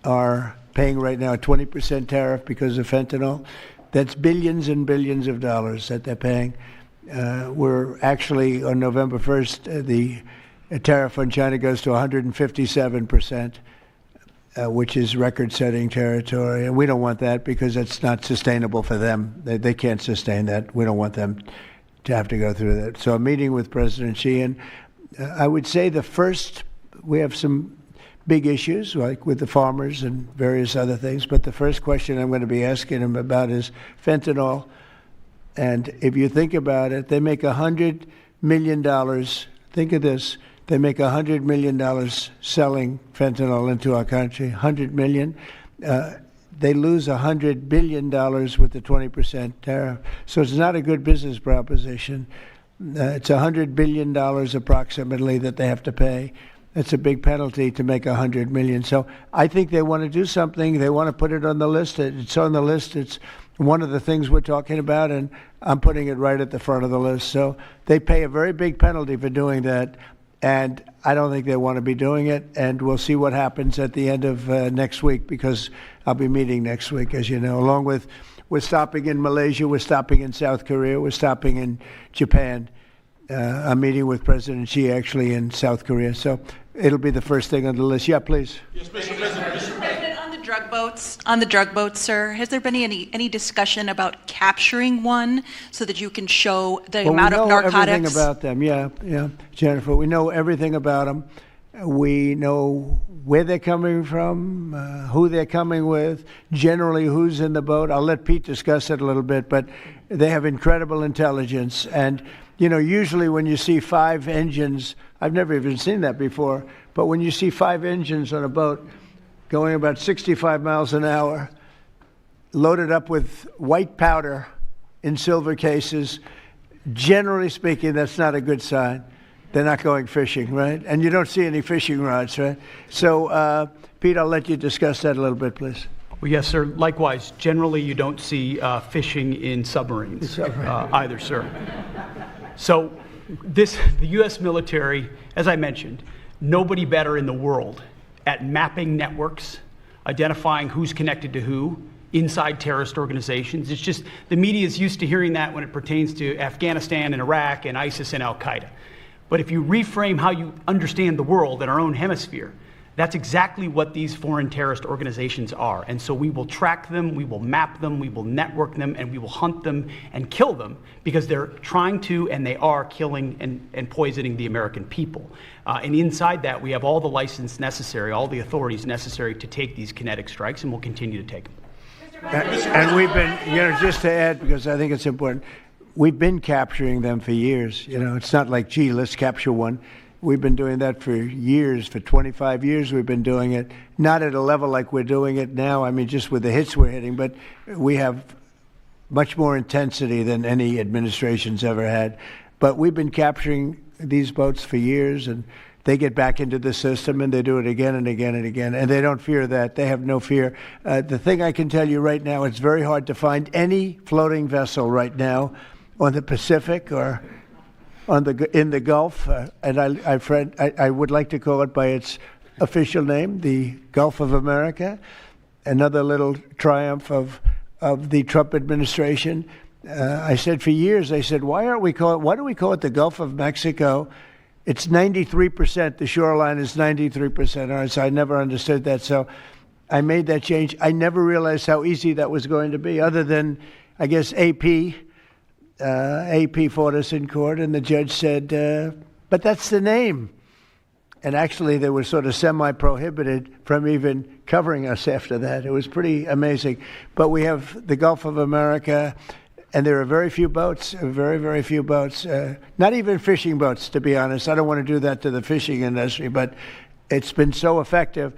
are paying right now a 20% tariff because of fentanyl. That's billions and billions of dollars that they're paying. We're actually, on November 1st, the tariff on China goes to 157%, which is record-setting territory. And we don't want that because it's not sustainable for them. They can't sustain that. We don't want them to have to go through that. So I'm meeting with President Xi, and I would say we have some big issues, like with the farmers and various other things. But the first question I'm going to be asking him about is fentanyl. And if you think about it, they make $100 million. Think of this. They make $100 million selling fentanyl into our country, $100 million. they lose $100 billion with the 20% tariff. So it's not a good business proposition. It's $100 billion approximately that they have to pay. It's a big penalty to make $100 million. So I think they want to do something. They want to put it on the list. It's on the list. It's one of the things we're talking about, and I'm putting it right at the front of the list. So they pay a very big penalty for doing that, and I don't think they want to be doing it. And we'll see what happens at the end of next week, because I'll be meeting next week, as you know, along with we're stopping in Malaysia, we're stopping in South Korea, we're stopping in Japan. I'm meeting with President Xi actually in South Korea. So it'll be the first thing on the list. Yeah, please. Yes, Mr. President. Mr. President. On the drug boats, sir, has there been any discussion about capturing one so that you can show the amount of narcotics? We know everything about them. Yeah, Jennifer. We know everything about them. We know where they're coming from, who they're coming with, generally who's in the boat. I'll let Pete discuss it a little bit, but they have incredible intelligence. And, you know, usually when you see 5 engines, I've never even seen that before, but when you see 5 engines on a boat going about 65 miles an hour, loaded up with white powder in silver cases, generally speaking, that's not a good sign. They're not going fishing, right? And you don't see any fishing rods, right? So, Pete, I'll let you discuss that a little bit, please. Well, yes, sir. Likewise, generally you don't see fishing in submarines either, sir. So the U.S. military, as I mentioned, nobody better in the world at mapping networks, identifying who's connected to who, inside terrorist organizations. It's just the media is used to hearing that when it pertains to Afghanistan and Iraq and ISIS and Al-Qaeda. But if you reframe how you understand the world in our own hemisphere, that's exactly what these foreign terrorist organizations are. And so we will track them, we will map them, we will network them, and we will hunt them and kill them because they're trying to and they are killing and poisoning the American people. And inside that, we have all the license necessary, all the authorities necessary to take these kinetic strikes, and we'll continue to take them. And we've been, just to add, because I think it's important, we've been capturing them for years. It's not like, gee, let's capture one. We've been doing that for years, for 25 years we've been doing it. Not at a level like we're doing it now, just with the hits we're hitting, but we have much more intensity than any administration's ever had. But we've been capturing these boats for years, and they get back into the system, and they do it again and again and again, and they don't fear that. They have no fear. The thing I can tell you right now, it's very hard to find any floating vessel right now on the Pacific or in the Gulf, and I would like to call it by its official name, the Gulf of America. Another little triumph of the Trump administration. I said for years, why do we call it the Gulf of Mexico? It's 93%. The shoreline is 93%. All right, so I never understood that. So I made that change. I never realized how easy that was going to be, other than, I guess, AP fought us in court, and the judge said, but that's the name. And actually, they were sort of semi-prohibited from even covering us after that. It was pretty amazing. But we have the Gulf of America, and there are very few boats, very, very few boats, not even fishing boats, to be honest. I don't want to do that to the fishing industry, but it's been so effective.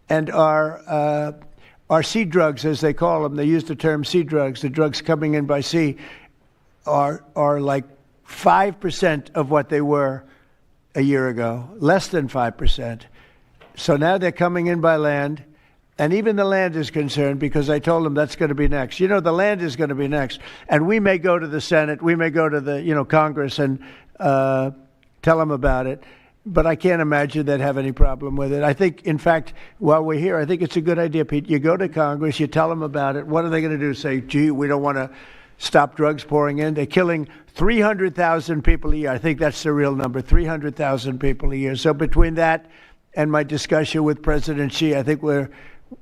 And our sea drugs, as they call them, they use the term sea drugs, the drugs coming in by sea, are like 5% of what they were a year ago, less than 5%. So now they're coming in by land, and even the land is concerned, because I told them that's going to be next. The land is going to be next. And we may go to the Senate, we may go to the, Congress and tell them about it, but I can't imagine they'd have any problem with it. I think, in fact, while we're here, I think it's a good idea, Pete. You go to Congress, you tell them about it. What are they going to do? Say, gee, we don't want to stop drugs pouring in. They're killing 300,000 people a year. I think that's the real number, 300,000 people a year. So between that and my discussion with President Xi, I think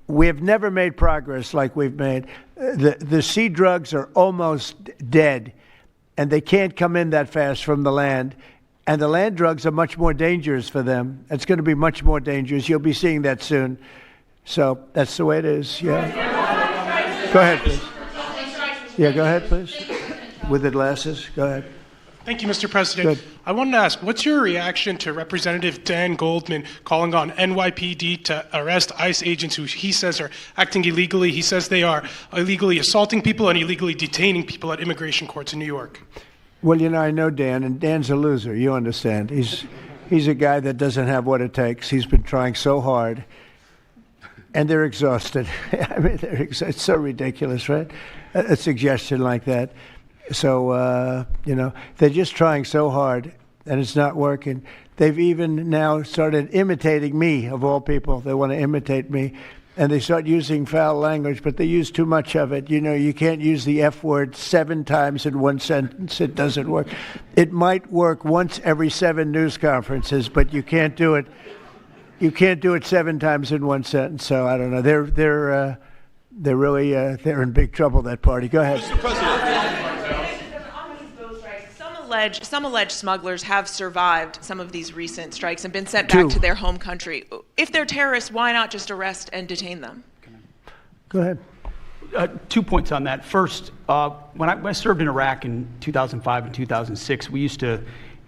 we have never made progress like we've made. The sea drugs are almost dead, and they can't come in that fast from the land. And the land drugs are much more dangerous for them. It's going to be much more dangerous. You'll be seeing that soon. So that's the way it is. Yeah. Go ahead, please. Yeah, go ahead, please. With the glasses, go ahead. Thank you, Mr. President. Good. I wanted to ask, what's your reaction to Representative Dan Goldman calling on NYPD to arrest ICE agents who he says are acting illegally? He says they are illegally assaulting people and illegally detaining people at immigration courts in New York. Well, you know, I know Dan, and Dan's a loser. You understand. He's a guy that doesn't have what it takes. He's been trying so hard, and they're exhausted. I mean, it's so ridiculous, right? A suggestion like that. So, you know, they're just trying so hard, and it's not working. They've even now started imitating me, of all people. They want to imitate me, and they start using foul language, but they use too much of it. You know, you can't use the F word 7 times in one sentence. It doesn't work. It might work once every 7 news conferences, but you can't do it. You can't do it 7 times in one sentence. So I don't know. They're really they're in big trouble. That party. Go ahead. Mr. President. Some alleged smugglers have survived some of these recent strikes and been sent back to their home country. If they're terrorists, why not just arrest and detain them? Go ahead. 2 points on that. First, when I served in Iraq in 2005 and 2006, we used to,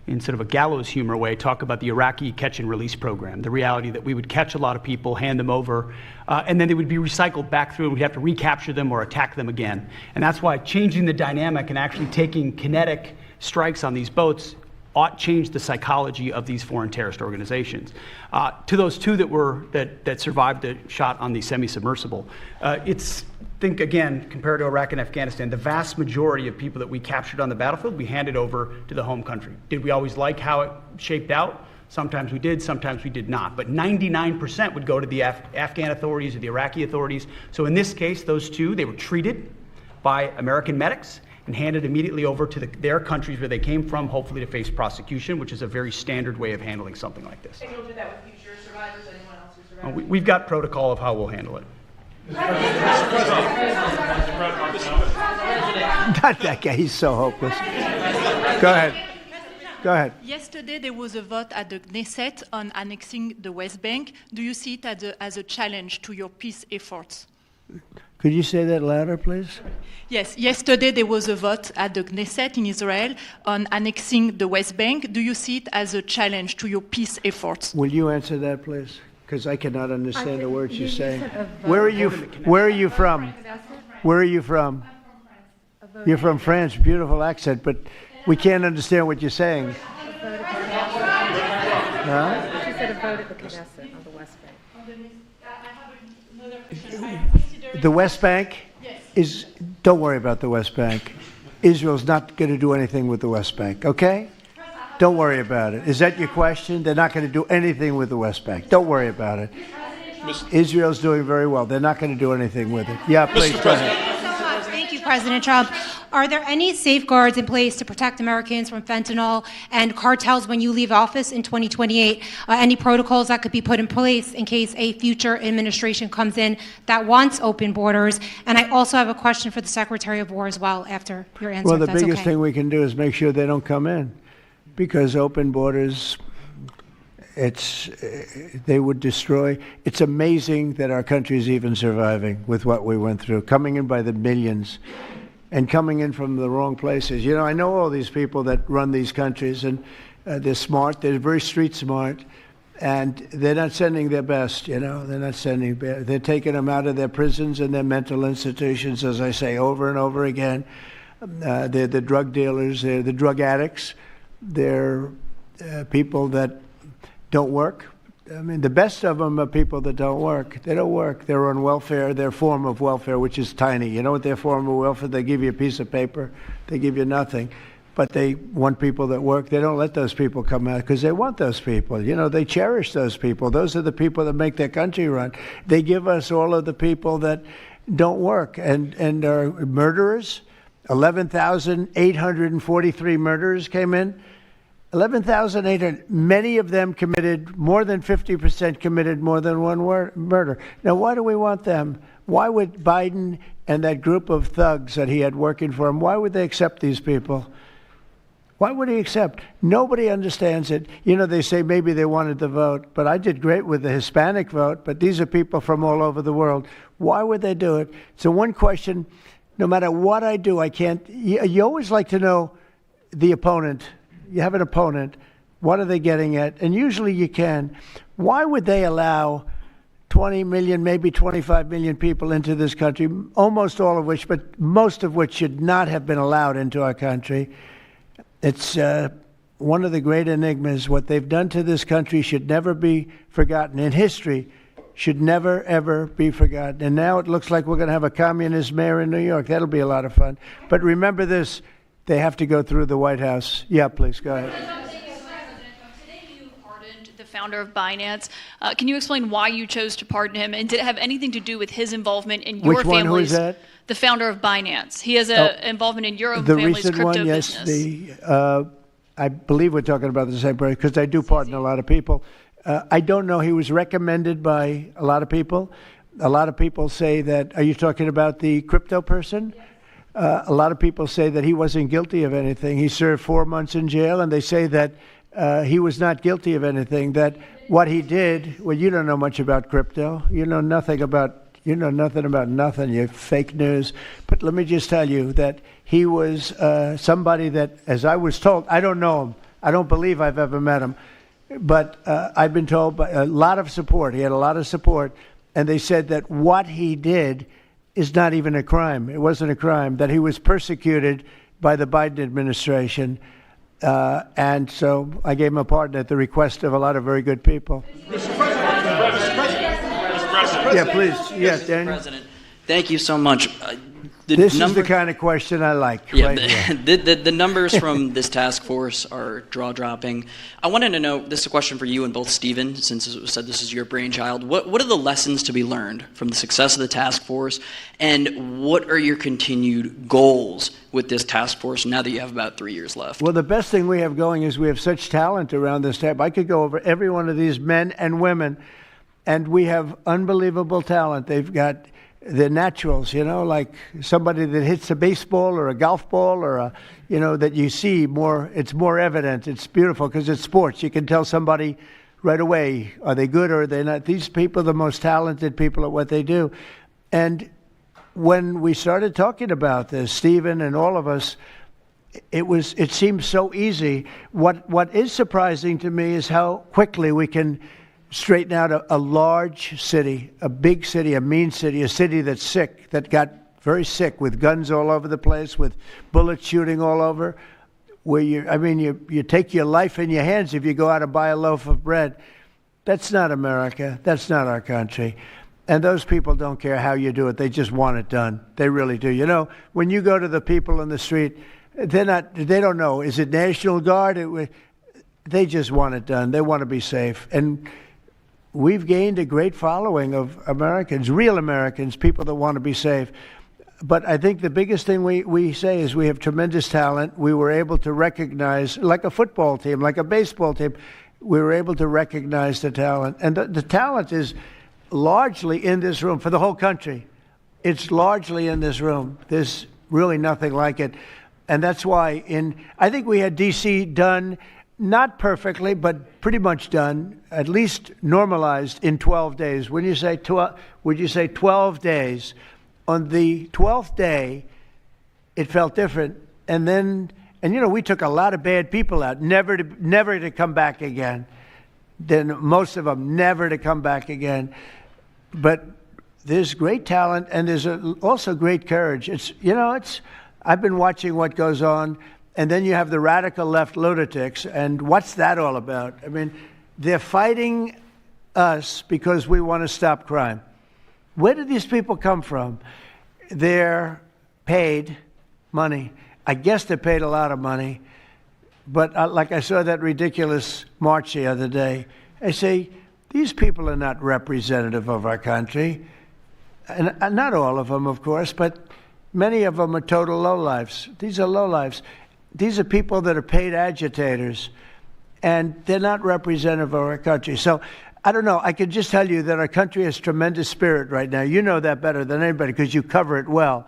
in sort of a gallows humor way, talk about the Iraqi catch and release program, the reality that we would catch a lot of people, hand them over, and then they would be recycled back through and we'd have to recapture them or attack them again. And that's why changing the dynamic and actually taking kinetic strikes on these boats ought change the psychology of these foreign terrorist organizations. To those 2 that survived the shot on the semi-submersible, think again, compared to Iraq and Afghanistan, the vast majority of people that we captured on the battlefield, we handed over to the home country. Did we always like how it shaped out? Sometimes we did, sometimes we did not. But 99% would go to the Afghan authorities or the Iraqi authorities. So in this case, those 2, they were treated by American medics and handed immediately over to their countries where they came from, hopefully to face prosecution, which is a very standard way of handling something like this. And you'll do that with future survivors, anyone else who survived? We've got protocol of how we'll handle it. Not that guy. He's so hopeless. Go ahead. Go ahead. Yesterday, there was a vote at the Knesset on annexing the West Bank. Do you see it as a challenge to your peace efforts? Could you say that louder, please? Yes, yesterday there was a vote at the Knesset in Israel on annexing the West Bank. Do you see it as a challenge to your peace efforts? Will you answer that, please? Because I cannot understand the words you're saying. Where are you from? Where are you from? You're from France. Beautiful accent, but we can't understand what you're saying. Huh? She said a vote at the Knesset on the West Bank. The West Bank is, don't worry about the West Bank. Israel's not going to do anything with the West Bank, okay? Don't worry about it. Is that your question? They're not going to do anything with the West Bank. Don't worry about it. Israel's doing very well. They're not going to do anything with it. Yeah, please, go ahead. Thank you, President Trump. Are there any safeguards in place to protect Americans from fentanyl and cartels when you leave office in 2028? Any protocols that could be put in place in case a future administration comes in that wants open borders? And I also have a question for the Secretary of War as well after your answer. Well, the if that's biggest okay. thing we can do is make sure they don't come in, because open borders, they would destroy. It's amazing that our country is even surviving with what we went through, coming in by the millions and coming in from the wrong places. You know, I know all these people that run these countries, and they're smart. They're very street smart, and they're not sending their best, you know. They're not sending best. They're taking them out of their prisons and their mental institutions, as I say over and over again. They're the drug dealers. They're the drug addicts. They're people that don't work. I mean, the best of them are people that don't work. They don't work. They're on welfare, their form of welfare, which is tiny. You know what their form of welfare? They give you a piece of paper. They give you nothing. But they want people that work. They don't let those people come out because they want those people. You know, they cherish those people. Those are the people that make their country run. They give us all of the people that don't work and are murderers. 11,843 murderers came in. 11,800, many of them committed, more than 50% committed more than one murder. Now, why do we want them? Why would Biden and that group of thugs that he had working for him, why would they accept these people? Why would he accept? Nobody understands it. You know, they say maybe they wanted the vote, but I did great with the Hispanic vote, but these are people from all over the world. Why would they do it? So one question, no matter what I do, I can't, you always like to know, the opponent. You have an opponent. What are they getting at? And usually you can. Why would they allow 20 million, maybe 25 million people into this country, almost all of which, but most of which should not have been allowed into our country? It's one of the great enigmas. What they've done to this country should never be forgotten. In history, should never, ever be forgotten. And now it looks like we're going to have a communist mayor in New York. That'll be a lot of fun. But remember this, they have to go through the White House. Yeah, please, go ahead. The founder of Binance. Can you explain why you chose to pardon him, and did it have anything to do with his involvement in your Which one? family's? Who is that? The founder of Binance. He has an involvement in your own the family's recent crypto one, yes. business. I believe we're talking about the same person because I do pardon a lot of people. I don't know. He was recommended by a lot of people. A lot of people say that. Are you talking about the crypto person? A lot of people say that he wasn't guilty of anything. He served 4 months in jail, and they say that he was not guilty of anything. That what he did. Well, you don't know much about crypto. You know nothing about. You know nothing about nothing. You're fake news. But let me just tell you that he was somebody that, as I was told, I don't know him. I don't believe I've ever met him. But I've been told by a lot of support. He had a lot of support. And they said that what he did is not even a crime. It wasn't a crime. That he was persecuted by the Biden administration. And so I gave him a pardon at the request of a lot of very good people. Yeah, please. Yes, Daniel. President, thank you so much. This is the kind of question I like. Yeah, right here. the numbers from this task force are jaw-dropping. I wanted to know, this is a question for you and both Stephen, since it was said this is your brainchild. What are the lessons to be learned from the success of the task force, and what are your continued goals with this task force now that you have about 3 years left? Well, the best thing we have going is we have such talent around this table. I could go over every one of these men and women, and we have unbelievable talent. They've got the naturals, you know, like somebody that hits a baseball or a golf ball or a, you know, that you see more, it's more evident. It's beautiful because it's sports. You can tell somebody right away, are they good or are they not? These people are the most talented people at what they do. And when we started talking about this, Stephen and all of us, it seems so easy. What is surprising to me is how quickly we can straighten out a large city, a big city, a mean city, a city that's sick, that got very sick with guns all over the place, with bullets shooting all over, where you take your life in your hands if you go out and buy a loaf of bread. That's not America. That's not our country. And those people don't care how you do it. They just want it done. They really do. You know, when you go to the people in the street, they don't know, is it National Guard? They just want it done. They want to be safe. And we've gained a great following of Americans, real Americans, people that want to be safe. But I think the biggest thing we say is we have tremendous talent. We were able to recognize, like a football team, like a baseball team, we were able to recognize the talent. And the talent is largely in this room for the whole country. It's largely in this room. There's really nothing like it. And that's why I think we had D.C. done, not perfectly, but pretty much done, at least normalized in 12 days. When you say 12, would you say 12 days? On the 12th day, it felt different. And you know, we took a lot of bad people out, never to come back again. Then most of them never to come back again. But there's great talent, and there's also great courage. I've been watching what goes on. And then you have the radical left lunatics, and what's that all about? I mean, they're fighting us because we want to stop crime. Where do these people come from? They're paid money. I guess they're paid a lot of money. But like I saw that ridiculous march the other day, I say, these people are not representative of our country. And not all of them, of course, but many of them are total lowlifes. These are lowlifes. These are people that are paid agitators, and they're not representative of our country. So I don't know. I can just tell you that our country has tremendous spirit right now. You know that better than anybody because you cover it well.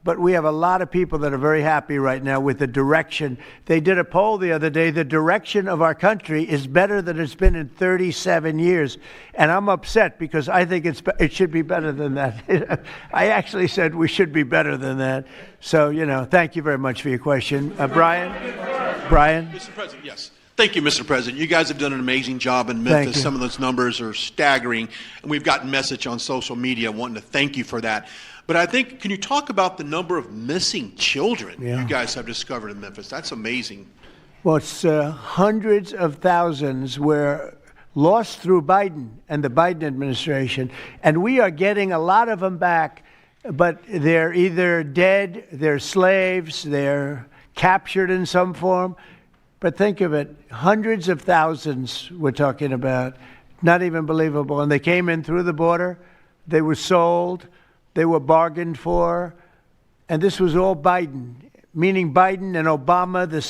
But we have a lot of people that are very happy right now with the direction. They did a poll the other day. The direction of our country is better than it's been in 37 years. And I'm upset because I think it should be better than that. I actually said we should be better than that. So, you know, thank you very much for your question. Brian? Brian? Mr. President, yes. Thank you, Mr. President. You guys have done an amazing job in Memphis. Some of those numbers are staggering, and we've gotten message on social media wanting to thank you for that. But I think, can you talk about the number of missing children you guys have discovered in Memphis? That's amazing. Well, it's hundreds of thousands were lost through Biden and the Biden administration, and we are getting a lot of them back, but they're either dead, they're slaves, they're captured in some form. But think of it, hundreds of thousands we're talking about, not even believable. And they came in through the border, they were sold, they were bargained for, and this was all Biden, meaning Biden and Obama, the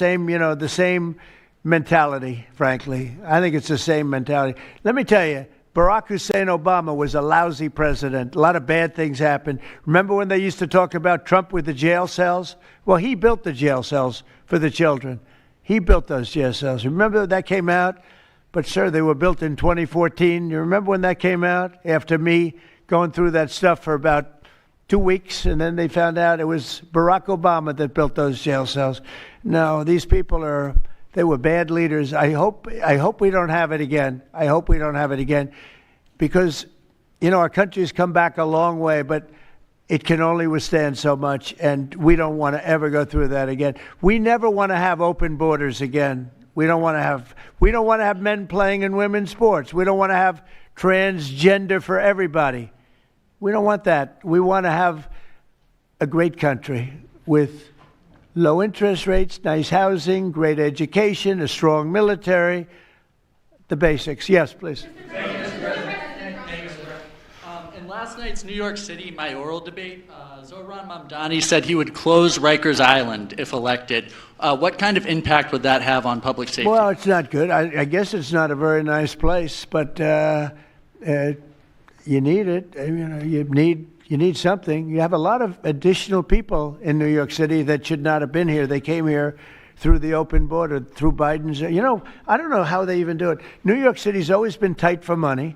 same mentality, frankly. I think it's the same mentality. Let me tell you, Barack Hussein Obama was a lousy president. A lot of bad things happened. Remember when they used to talk about Trump with the jail cells? Well, he built the jail cells for the children. He built those jail cells. Remember that came out? But, sir, they were built in 2014. You remember when that came out? After me going through that stuff for about 2 weeks, and then they found out it was Barack Obama that built those jail cells. No, these people they were bad leaders. I hope we don't have it again. I hope we don't have it again because, our country's come back a long way, but it can only withstand so much, and we don't want to ever go through that again. We never want to have open borders again. We don't want to have men playing in women's sports. We don't want to have transgender for everybody. We don't want that. We want to have a great country with low interest rates, nice housing, great education, a strong military, the basics. Yes, please. In last night's New York City mayoral debate, Zohran Mamdani said he would close Rikers Island if elected. What kind of impact would that have on public safety? Well, it's not good. I guess it's not a very nice place, but you need it. You need something. You have a lot of additional people in New York City that should not have been here. They came here through the open border, through Biden's. I don't know how they even do it. New York City's always been tight for money.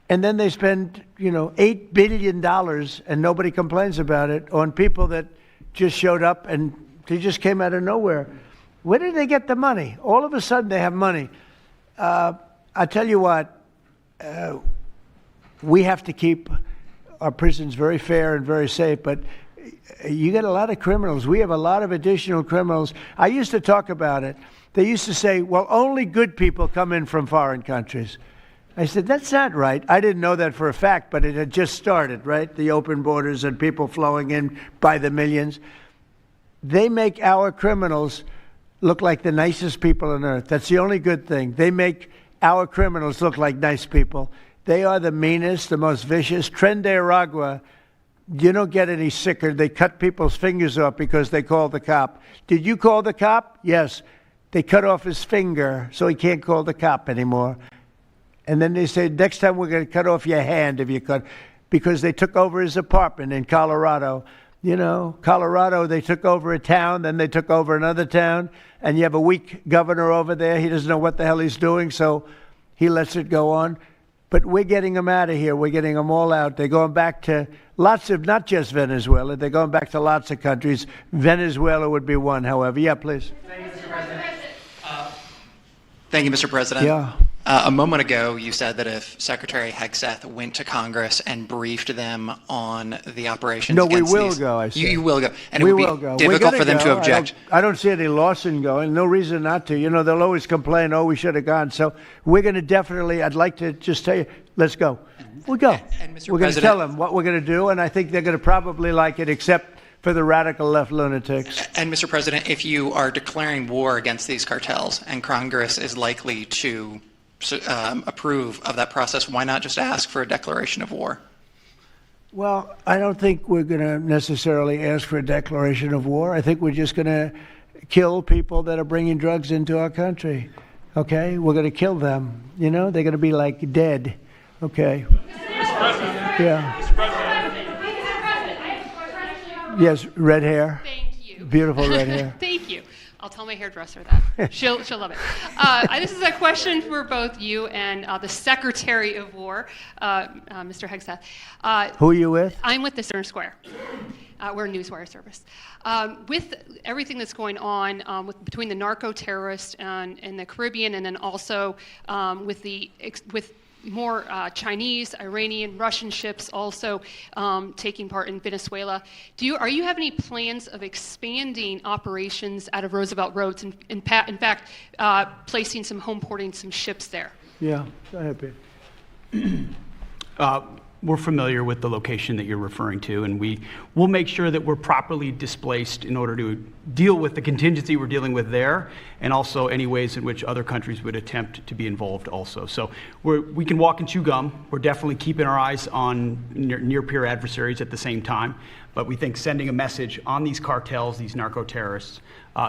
And then they spend, $8 billion, and nobody complains about it, on people that just showed up and they just came out of nowhere. Where did they get the money? All of a sudden they have money. I tell you what, we have to keep our prisons very fair and very safe, but you get a lot of criminals. We have a lot of additional criminals. I used to talk about it. They used to say, well, only good people come in from foreign countries. I said, that's not right. I didn't know that for a fact, but it had just started, right? The open borders and people flowing in by the millions. They make our criminals look like the nicest people on earth. That's the only good thing. They make our criminals look like nice people. They are the meanest, the most vicious. Tren de Aragua, you don't get any sicker. They cut people's fingers off because they called the cop. Did you call the cop? Yes. They cut off his finger so he can't call the cop anymore. And then they said, next time we're going to cut off your hand if you cut, because they took over his apartment in Colorado. Colorado, they took over a town, then they took over another town, and you have a weak governor over there. He doesn't know what the hell he's doing, so he lets it go on. But we're getting them out of here. We're getting them all out. They're going back to lots of, not just Venezuela, they're going back to lots of countries. Venezuela would be one, however. Yeah, please. Thank you, Mr. President. Thank you, Mr. President. Yeah. A moment ago, you said that if Secretary Hegseth went to Congress and briefed them on the operations against will go, I said. You will go. And we it would will be go. difficult for them to object. I don't see any loss in going. No reason not to. They'll always complain, we should have gone. So we're going to definitely, I'd like to just tell you, let's go. We'll go. And Mr. We're going to tell them what we're going to do, and I think they're going to probably like it, except for the radical left lunatics. And Mr. President, if you are declaring war against these cartels and Congress is likely to approve of that process, why not just ask for a declaration of war? Well, I don't think we're going to necessarily ask for a declaration of war. I think we're just going to kill people that are bringing drugs into our country. Okay? We're going to kill them. They're going to be like dead. Okay? Yeah. Yes, red hair. Thank you. Beautiful red hair. Thank you. I'll tell my hairdresser that. She'll love it. This is a question for both you and the Secretary of War, Mr. Hegseth. Who are you with? I'm with the Center Square. We're a newswire service. With everything that's going on between the narco terrorists in the Caribbean, and then also with more Chinese, Iranian, Russian ships also taking part in Venezuela. Are you have any plans of expanding operations out of Roosevelt Roads, and in fact, placing home porting some ships there? Yeah, go ahead, Pete. We're familiar with the location that you're referring to, and we'll make sure that we're properly displaced in order to deal with the contingency we're dealing with there, and also any ways in which other countries would attempt to be involved also. So we can walk and chew gum. We're definitely keeping our eyes on near-peer adversaries at the same time, but we think sending a message on these cartels, these narco-terrorists,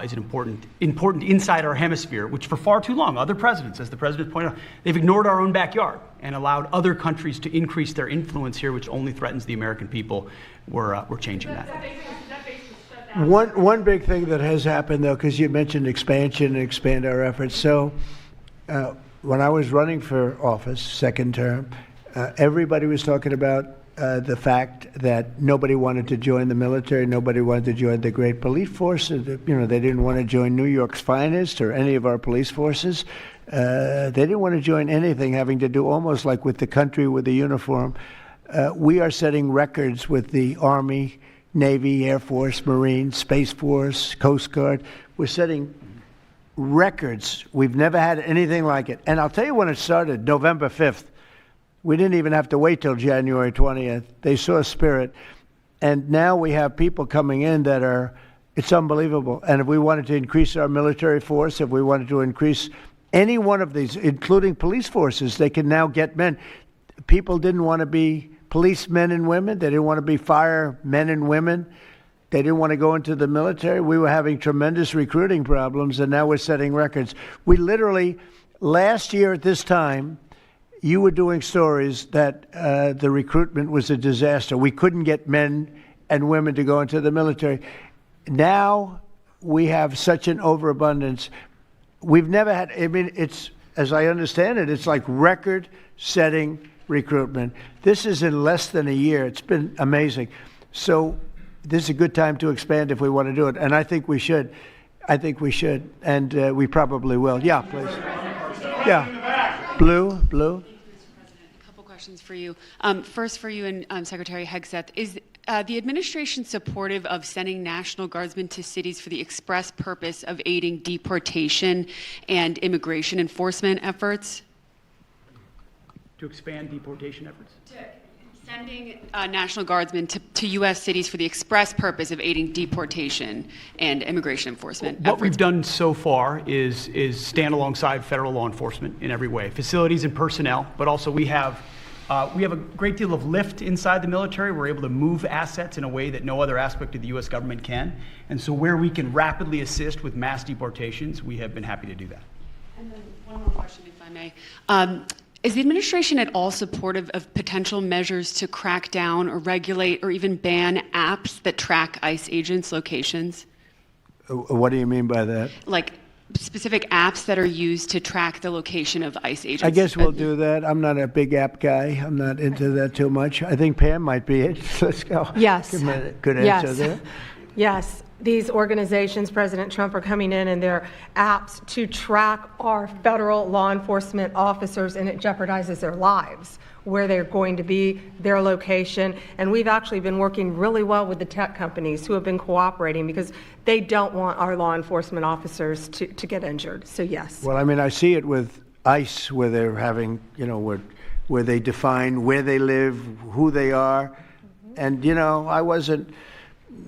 is an important inside our hemisphere, which for far too long, other presidents, as the president pointed out, they've ignored our own backyard and allowed other countries to increase their influence here, which only threatens the American people. We're changing that. One big thing that has happened, though, because you mentioned expansion and expand our efforts. So when I was running for office, second term, everybody was talking about the fact that nobody wanted to join the military, nobody wanted to join the great police force. They didn't want to join New York's finest or any of our police forces. They didn't want to join anything having to do almost like with the country, with the uniform. We are setting records with the Army, Navy, Air Force, Marines, Space Force, Coast Guard. We're setting records. We've never had anything like it. And I'll tell you when it started, November 5th. We didn't even have to wait till January 20th. They saw spirit. And now we have people coming in that it's unbelievable. And if we wanted to increase our military force, if we wanted to increase any one of these, including police forces, they can now get men. People didn't want to be policemen and women. They didn't want to be firemen and women. They didn't want to go into the military. We were having tremendous recruiting problems, and now we're setting records. We literally, last year at this time, you were doing stories that the recruitment was a disaster. We couldn't get men and women to go into the military. Now we have such an overabundance. We've never had, it's, as I understand it, it's like record-setting recruitment. This is in less than a year. It's been amazing. So this is a good time to expand if we want to do it. And I think we should. And we probably will. Yeah, please. Yeah. Blue. Questions for you. First for you and Secretary Hegseth. Is the administration supportive of sending National Guardsmen to cities for the express purpose of aiding deportation and immigration enforcement efforts? To expand deportation efforts? Sending National Guardsmen to U.S. cities for the express purpose of aiding deportation and immigration enforcement efforts. What we've done so far is stand alongside federal law enforcement in every way, facilities and personnel, but also we have a great deal of lift inside the military. We're able to move assets in a way that no other aspect of the U.S. government can. And so where we can rapidly assist with mass deportations, we have been happy to do that. And then one more question, if I may. Is the administration at all supportive of potential measures to crack down or regulate or even ban apps that track ICE agents' locations? What do you mean by that? Like specific apps that are used to track the location of ICE agents. I guess we'll do that. I'm not a big app guy. I'm not into that too much. I think Pam might be it. Let's go. Yes. Good answer there. Yes. These organizations, President Trump, are coming in and their apps to track our federal law enforcement officers, and it jeopardizes their lives, where they're going to be, their location. And we've actually been working really well with the tech companies who have been cooperating because they don't want our law enforcement officers to get injured. So, yes. Well, I mean, I see it with ICE, where they're having, where they define where they live, who they are. And,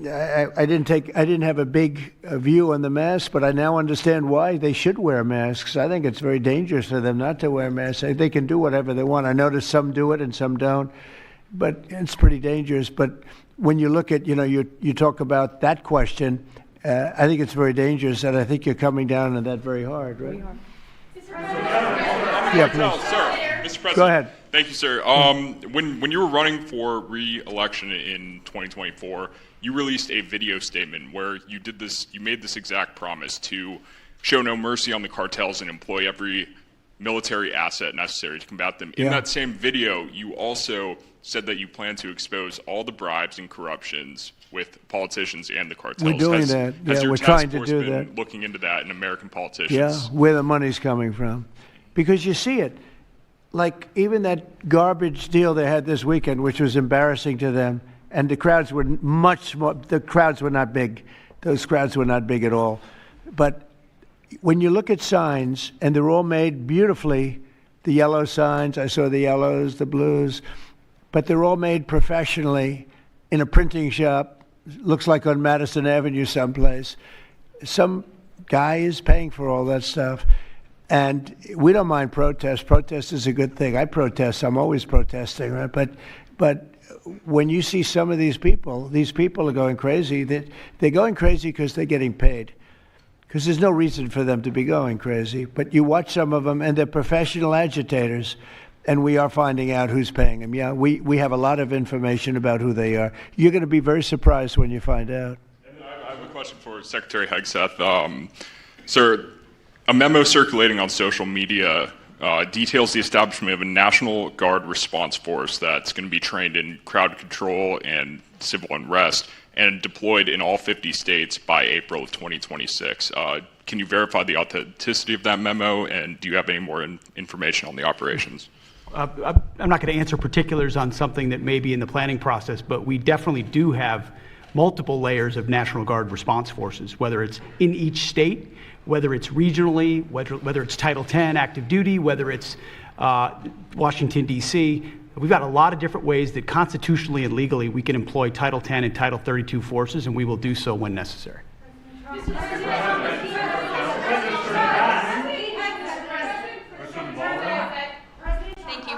I didn't have a big view on the mask, but I now understand why they should wear masks. I think it's very dangerous for them not to wear masks. They can do whatever they want. I notice some do it and some don't, but it's pretty dangerous. But when you look at, you talk about that question, I think it's very dangerous, and I think you're coming down on that very hard, right? Yeah, please. Sir, Mr. President. Go ahead. Thank you, sir. When you were running for re-election in 2024, you released a video statement where you made this exact promise to show no mercy on the cartels and employ every military asset necessary to combat them. In that same video, you also said that you plan to expose all the bribes and corruptions with politicians and the cartels. We're doing that. Has Yeah, your we're task trying to force do been that. looking into that in American politicians? Yeah, where the money's coming from. Because you see it. Like even that garbage deal they had this weekend, which was embarrassing to them, and the crowds were much more, the crowds were not big. Those crowds were not big at all. But when you look at signs, and they're all made beautifully, the yellow signs, I saw the yellows, the blues, but they're all made professionally in a printing shop, looks like on Madison Avenue someplace. Some guy is paying for all that stuff. And we don't mind protest. Protest is a good thing. I protest. I'm always protesting, right? But when you see some of these people are going crazy. They're going crazy because they're getting paid. Because there's no reason for them to be going crazy. But you watch some of them, and they're professional agitators, and we are finding out who's paying them. Yeah, we have a lot of information about who they are. You're going to be very surprised when you find out. And I have a question for Secretary Hegseth. Sir, a memo circulating on social media details the establishment of a National Guard response force that's going to be trained in crowd control and civil unrest and deployed in all 50 states by April of 2026. Can you verify the authenticity of that memo, and do you have any more information on the operations? I'm not going to answer particulars on something that may be in the planning process, but we definitely do have multiple layers of National Guard response forces, whether it's in each state, whether it's regionally, whether it's Title 10 active duty, whether it's Washington, D.C. We've got a lot of different ways that constitutionally and legally we can employ Title 10 and Title 32 forces, and we will do so when necessary. Thank you.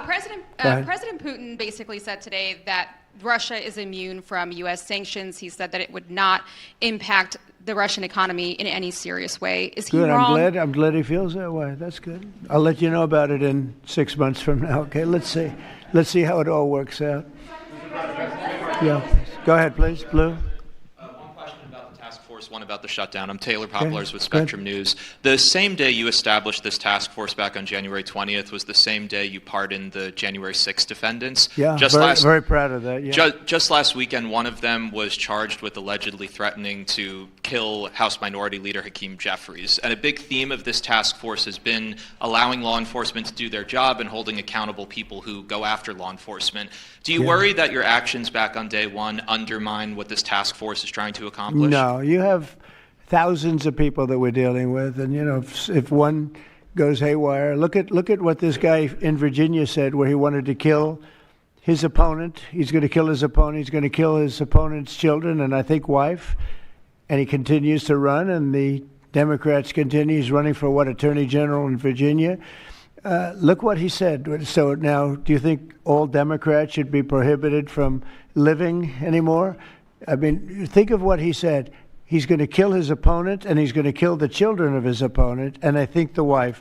President Putin basically said today that Russia is immune from U.S. sanctions. He said that it would not impact the Russian economy in any serious way. Is he Good. wrong? I'm glad he feels that way. That's good. I'll let you know about it in 6 months from now. Okay. Let's see how it all works out. Yeah. Go ahead, please, Blue. One question about the task force, one about the shutdown. I'm Taylor Poplars with Spectrum News. The same day you established this task force back on January 20th was the same day you pardoned the January 6th defendants. Yeah, very proud of that. Yeah. Just last weekend, one of them was charged with allegedly threatening to kill House Minority Leader Hakeem Jeffries. And a big theme of this task force has been allowing law enforcement to do their job and holding accountable people who go after law enforcement. Do you worry that your actions back on day one undermine what this task force is trying to accomplish? No, you have thousands of people that we're dealing with, and if one goes haywire, look at what this guy in Virginia said, where he wanted to kill his opponent. He's going to kill his opponent. He's going to kill his opponent's children and I think wife. And he continues to run, and the Democrats continue. He's running for Attorney General in Virginia. Look what he said. So now, do you think all Democrats should be prohibited from living anymore? I mean, think of what he said. He's going to kill his opponent, and he's going to kill the children of his opponent, and I think the wife.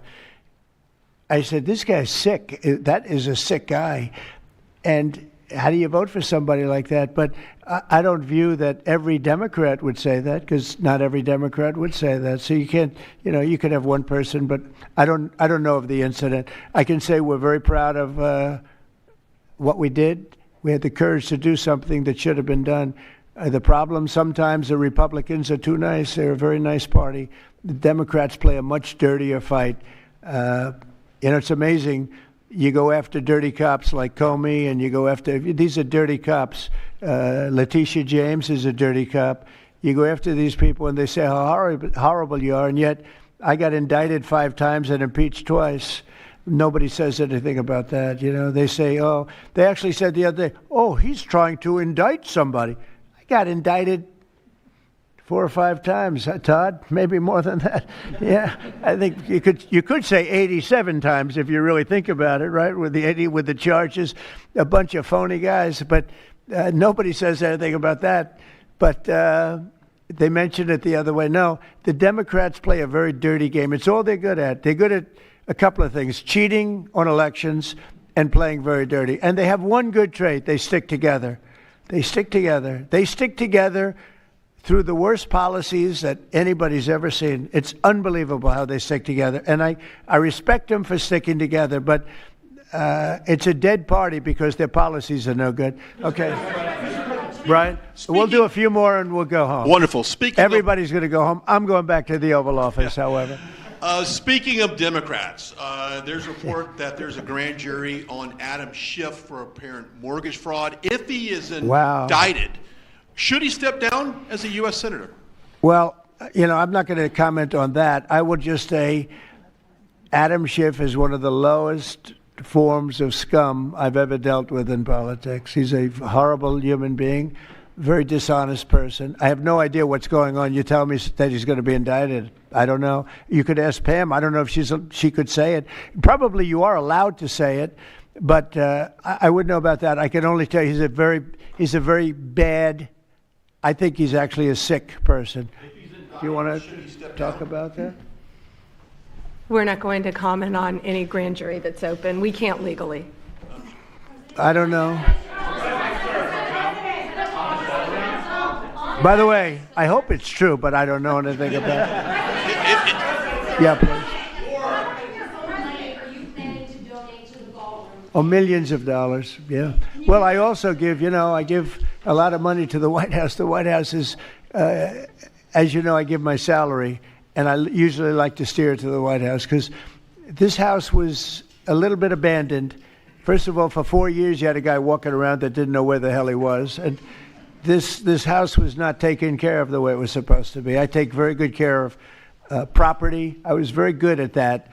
I said, this guy's sick. That is a sick guy. And how do you vote for somebody like that? But I don't view that every Democrat would say that, because not every Democrat would say that. So you can't, you could have one person, but I don't know of the incident. I can say we're very proud of what we did. We had the courage to do something that should have been done. The problem, sometimes the Republicans are too nice. They're a very nice party. The Democrats play a much dirtier fight. It's amazing. You go after dirty cops like Comey, and you go after, these are dirty cops. Letitia James is a dirty cop. You go after these people, and they say how horrible you are, and yet I got indicted 5 times and impeached twice. Nobody says anything about that. They say, they actually said the other day, he's trying to indict somebody. I got indicted 4 or 5 times, Todd, maybe more than that. Yeah, I think you could say 87 times if you really think about it, right? With the charges, a bunch of phony guys, but nobody says anything about that. But they mentioned it the other way. No, the Democrats play a very dirty game. It's all they're good at. They're good at a couple of things: cheating on elections and playing very dirty. And they have one good trait: they stick together. They stick together. They stick together through the worst policies that anybody's ever seen. It's unbelievable how they stick together. And I respect them for sticking together, but It's a dead party because their policies are no good. Okay. Brian, we'll do a few more and we'll go home. Wonderful. Everybody's going to go home. I'm going back to the Oval Office, however. Speaking of Democrats, there's a report that there's a grand jury on Adam Schiff for apparent mortgage fraud. If he is indicted, should he step down as a U.S. Senator? Well, I'm not going to comment on that. I will just say Adam Schiff is one of the lowest forms of scum I've ever dealt with in politics. He's a horrible human being, very dishonest person. I have no idea what's going on. You tell me that he's going to be indicted. I don't know. You could ask Pam. I don't know if she could say it. Probably you are allowed to say it, but I wouldn't know about that. I can only tell you he's a very bad, I think he's actually a sick person. Do you want to talk about that? We're not going to comment on any grand jury that's open. We can't legally. I don't know. By the way, I hope it's true, but I don't know anything about it. Yeah, please. Oh, millions of dollars, yeah. Well, I also give a lot of money to the White House. The White House is, as you know, I give my salary. And I usually like to steer to the White House because this house was a little bit abandoned. First of all, for 4 years, you had a guy walking around that didn't know where the hell he was. And this house was not taken care of the way it was supposed to be. I take very good care of property. I was very good at that.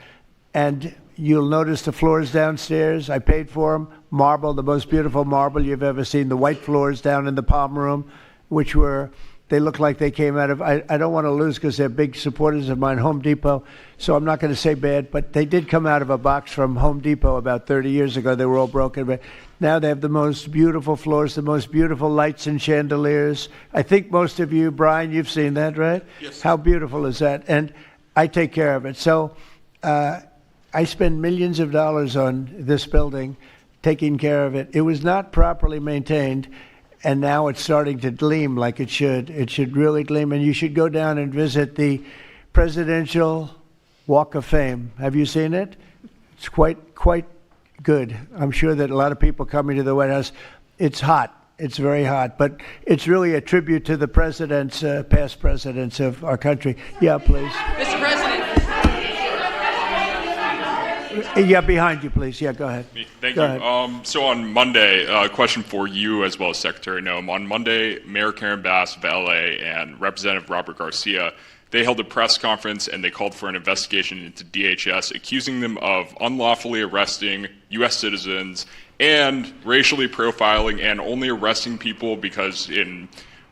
And you'll notice the floors downstairs. I paid for them. Marble, the most beautiful marble you've ever seen. The white floors down in the palm room, which were... They look like they came out of, I don't want to lose because they're big supporters of mine, Home Depot, so I'm not going to say bad, but they did come out of a box from Home Depot about 30 years ago. They were all broken, but now they have the most beautiful floors, the most beautiful lights and chandeliers. I think most of you, Brian, you've seen that, right? Yes. How beautiful is that? And I take care of it. So I spend millions of dollars on this building, taking care of it. It was not properly maintained. And now it's starting to gleam like it should. It should really gleam. And you should go down and visit the Presidential Walk of Fame. Have you seen it? It's quite good. I'm sure that a lot of people coming to the White House, it's hot. It's very hot. But it's really a tribute to the presidents, past presidents of our country. Yeah, please. Mr. President. Yeah, behind you, please. Yeah, go ahead. Thank go you. Ahead. So on Monday, a question for you as well as Secretary Noem. On Monday, Mayor Karen Bass of LA and Representative Robert Garcia, they held a press conference and they called for an investigation into DHS, accusing them of unlawfully arresting U.S. citizens and racially profiling and only arresting people because, in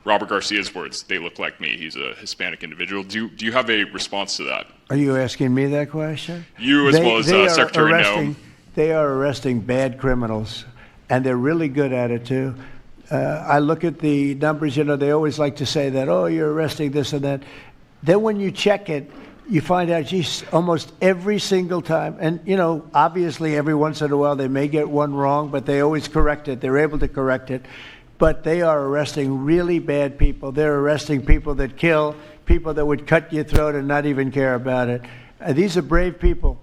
Robert Garcia's words, they look like me. He's a Hispanic individual. Do you have a response to that? Are you asking me that question? You as well as Secretary Noem. They are arresting bad criminals, and they're really good at it, too. I look at the numbers. They always like to say that, oh, you're arresting this and that. Then when you check it, you find out, geez, almost every single time. And, obviously every once in a while they may get one wrong, but they always correct it. They're able to correct it. But they are arresting really bad people. They're arresting people that kill, people that would cut your throat and not even care about it. These are brave people,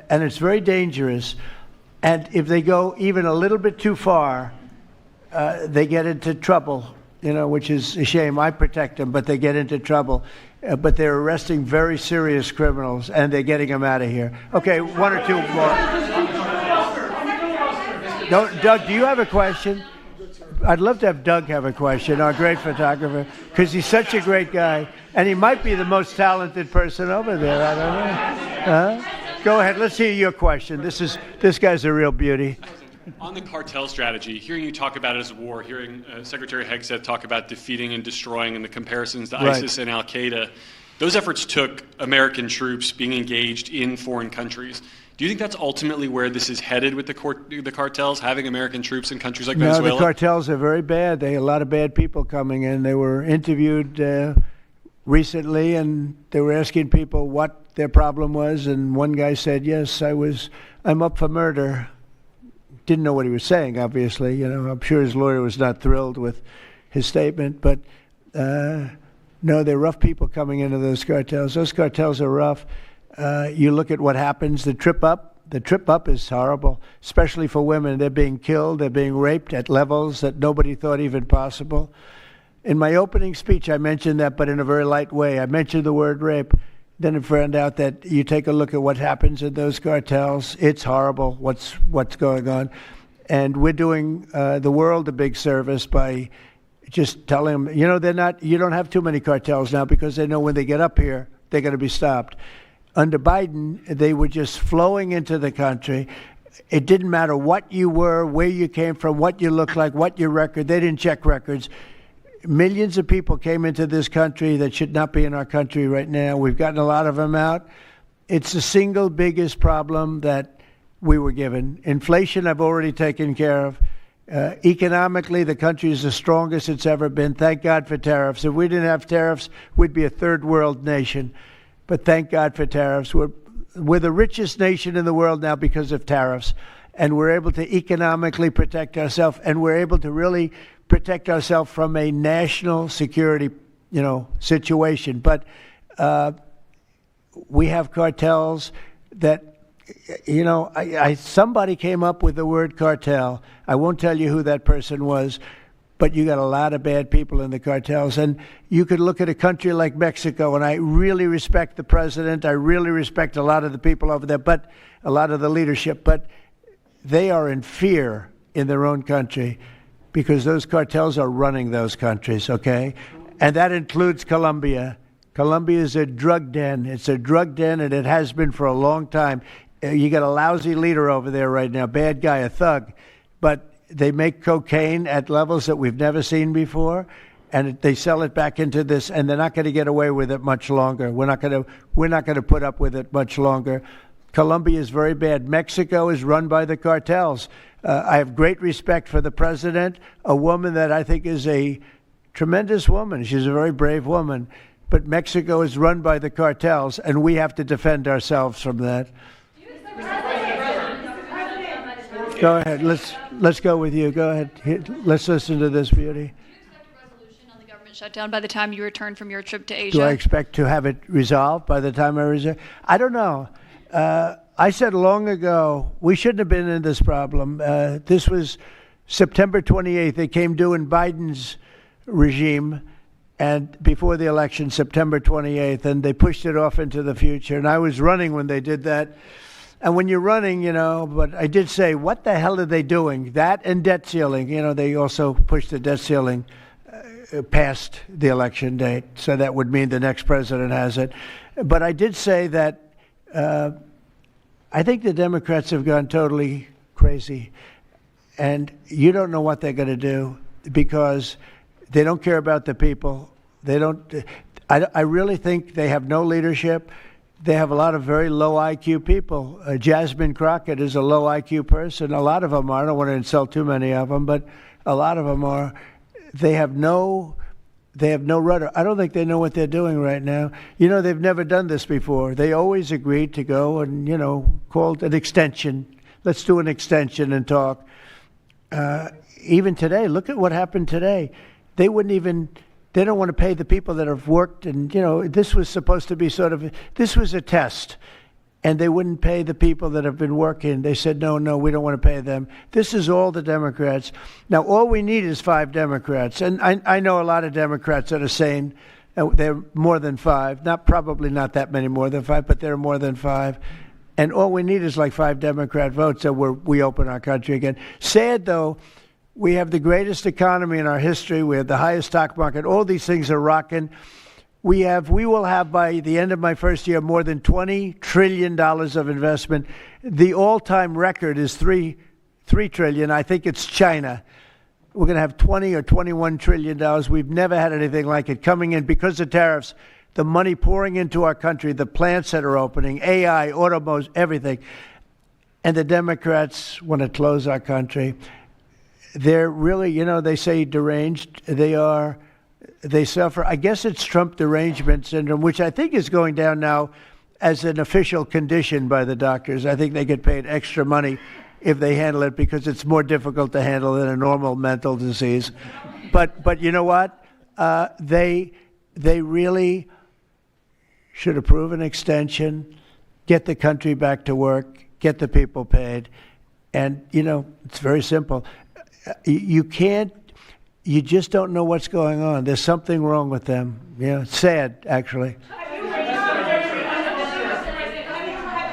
and it's very dangerous. And if they go even a little bit too far, they get into trouble, which is a shame. I protect them, but they get into trouble. But they're arresting very serious criminals, and they're getting them out of here. Okay, one or two more. Doug, do you have a question? I'd love to have Doug have a question, our great photographer, because he's such a great guy, and he might be the most talented person over there. I don't know. Go ahead. Let's hear your question. This guy's a real beauty. On the cartel strategy, hearing you talk about it as a war, hearing Secretary Hegseth talk about defeating and destroying and the comparisons to ISIS and Al-Qaeda, those efforts took American troops being engaged in foreign countries. Do you think that's ultimately where this is headed with the cartels, having American troops in countries like Venezuela? No, the cartels are very bad. They had a lot of bad people coming in. They were interviewed recently, and they were asking people what their problem was, and one guy said, yes, I'm up for murder. Didn't know what he was saying, obviously. I'm sure his lawyer was not thrilled with his statement, but no, they're rough people coming into those cartels. Those cartels are rough. You look at what happens, the trip up, The trip up is horrible, especially for women. They're being killed, they're being raped at levels that nobody thought even possible. In my opening speech, I mentioned that, but in a very light way. I mentioned the word rape. Then I found out that you take a look at what happens in those cartels. It's horrible what's going on. And we're doing the world a big service by just telling them, you don't have too many cartels now because they know when they get up here, they're going to be stopped. Under Biden, they were just flowing into the country. It didn't matter what you were, where you came from, what you looked like, what your record. They didn't check records. Millions of people came into this country that should not be in our country right now. We've gotten a lot of them out. It's the single biggest problem that we were given. Inflation, I've already taken care of. Economically, the country is the strongest it's ever been. Thank God for tariffs. If we didn't have tariffs, we'd be a third world nation. But thank God for tariffs. We're the richest nation in the world now because of tariffs. And we're able to economically protect ourselves, and we're able to really protect ourselves from a national security, situation. But we have cartels that, somebody came up with the word cartel. I won't tell you who that person was, but you got a lot of bad people in the cartels. And you could look at a country like Mexico, and I really respect the president. I really respect a lot of the people over there, but a lot of the leadership. But they are in fear in their own country because those cartels are running those countries, okay? And that includes Colombia. Colombia is a drug den. It's a drug den, and it has been for a long time. You got a lousy leader over there right now, bad guy, a thug. But they make cocaine at levels that we've never seen before, and they sell it back into this, and they're not going to get away with it much longer. We're not going to put up with it much longer. Colombia is very bad. Mexico is run by the cartels. I have great respect for the president, a woman that I think is a tremendous woman. She's a very brave woman. But Mexico is run by the cartels, and we have to defend ourselves from that. Go ahead. Let's go with you. Go ahead. Let's listen to this beauty. Shutdown by the time you return from your trip to Asia? Do I expect to have it resolved by the time I return? I don't know. I said long ago, we shouldn't have been in this problem. This was September 28th. It came due in Biden's regime, and before the election, September 28th, and they pushed it off into the future. And I was running when they did that. And when you're running, but I did say, what the hell are they doing? That and debt ceiling. They also pushed the debt ceiling past the election date, so that would mean the next president has it. But I did say that I think the Democrats have gone totally crazy, and you don't know what they're going to do because they don't care about the people. They don't. I really think they have no leadership. They have a lot of very low IQ people. Jasmine Crockett is a low IQ person. A lot of them are. I don't want to insult too many of them, but a lot of them are. They have no rudder. I don't think they know what they're doing right now. They've never done this before. They always agreed to go and, called an extension. Let's do an extension and talk. Even today, look at what happened today. They don't want to pay the people that have worked. And, this was supposed to be this was a test. And they wouldn't pay the people that have been working. They said, no, we don't want to pay them. This is all the Democrats. Now, all we need is 5 Democrats. And I know a lot of Democrats that are saying they're more than 5. Probably not that many more than 5, but they're more than 5. And all we need is like 5 Democrat votes so we open our country again. Sad, though, we have the greatest economy in our history. We have the highest stock market. All these things are rocking. We will have by the end of my first year more than $20 trillion of investment. The all-time record is $3 trillion. I think it's China. We're going to have $20 or $21 trillion. We've never had anything like it coming in because of tariffs. The money pouring into our country, the plants that are opening, AI, automobiles, everything. And the Democrats want to close our country. They're really, they say deranged. They suffer. I guess it's Trump derangement syndrome, which I think is going down now as an official condition by the doctors. I think they get paid extra money if they handle it because it's more difficult to handle than a normal mental disease. But you know what? They really should approve an extension, get the country back to work, get the people paid. And, you know, it's very simple. You just don't know what's going on. There's something wrong with them. Yeah, it's sad, actually. Have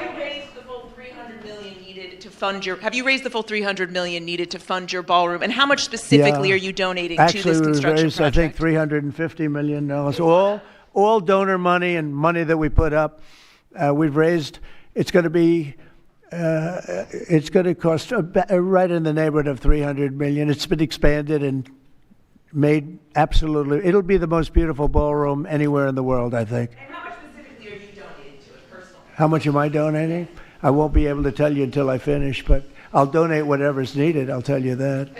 you raised the full $300 million needed to fund your? Have you raised the full $300 million needed to fund your ballroom? And how much specifically are you donating to this construction raised, project? I think $350 million. All donor money and money that we put up. We've raised. It's going to be. It's going to cost right in the neighborhood of $300 million. It's been expanded and made absolutely. It'll be the most beautiful ballroom anywhere in the world, I think. And how much specifically are you donating to it personally? How much am I donating? I won't be able to tell you until I finish, but I'll donate whatever's needed. I'll tell you that.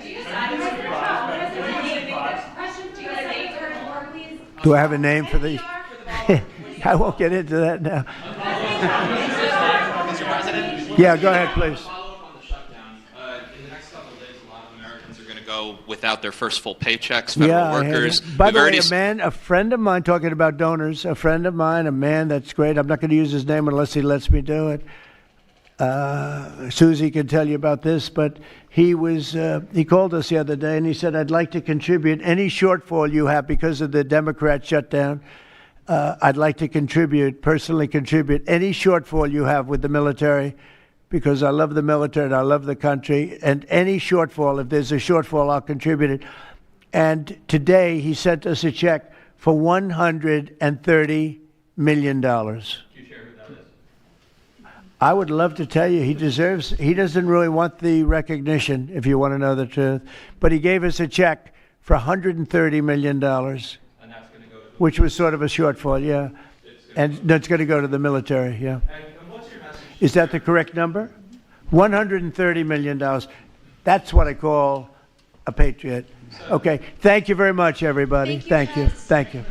Do I have a name for these? I won't get into that now. Yeah, go ahead, please. Follow up on the shutdown. In the next couple of days, a lot of Americans are going to go without their first full paychecks. Federal workers. By the way, a friend of mine, talking about donors, a friend of mine, a man that's great. I'm not going to use his name unless he lets me do it. Susie can tell you about this, but he called us the other day and he said, I'd like to contribute any shortfall you have because of the Democrat shutdown. I'd like to personally contribute any shortfall you have with the military, because I love the military and I love the country, and any shortfall, if there's a shortfall, I'll contribute it. And today he sent us a check for $130 million. I would love to tell you he doesn't really want the recognition, if you want to know the truth, but he gave us a check for $130 million, which was sort of a shortfall, yeah. And that's going to go to the military, yeah. Is that the correct number? $130 million. That's what I call a patriot. Okay. Thank you very much, everybody. Thank you. Thank you.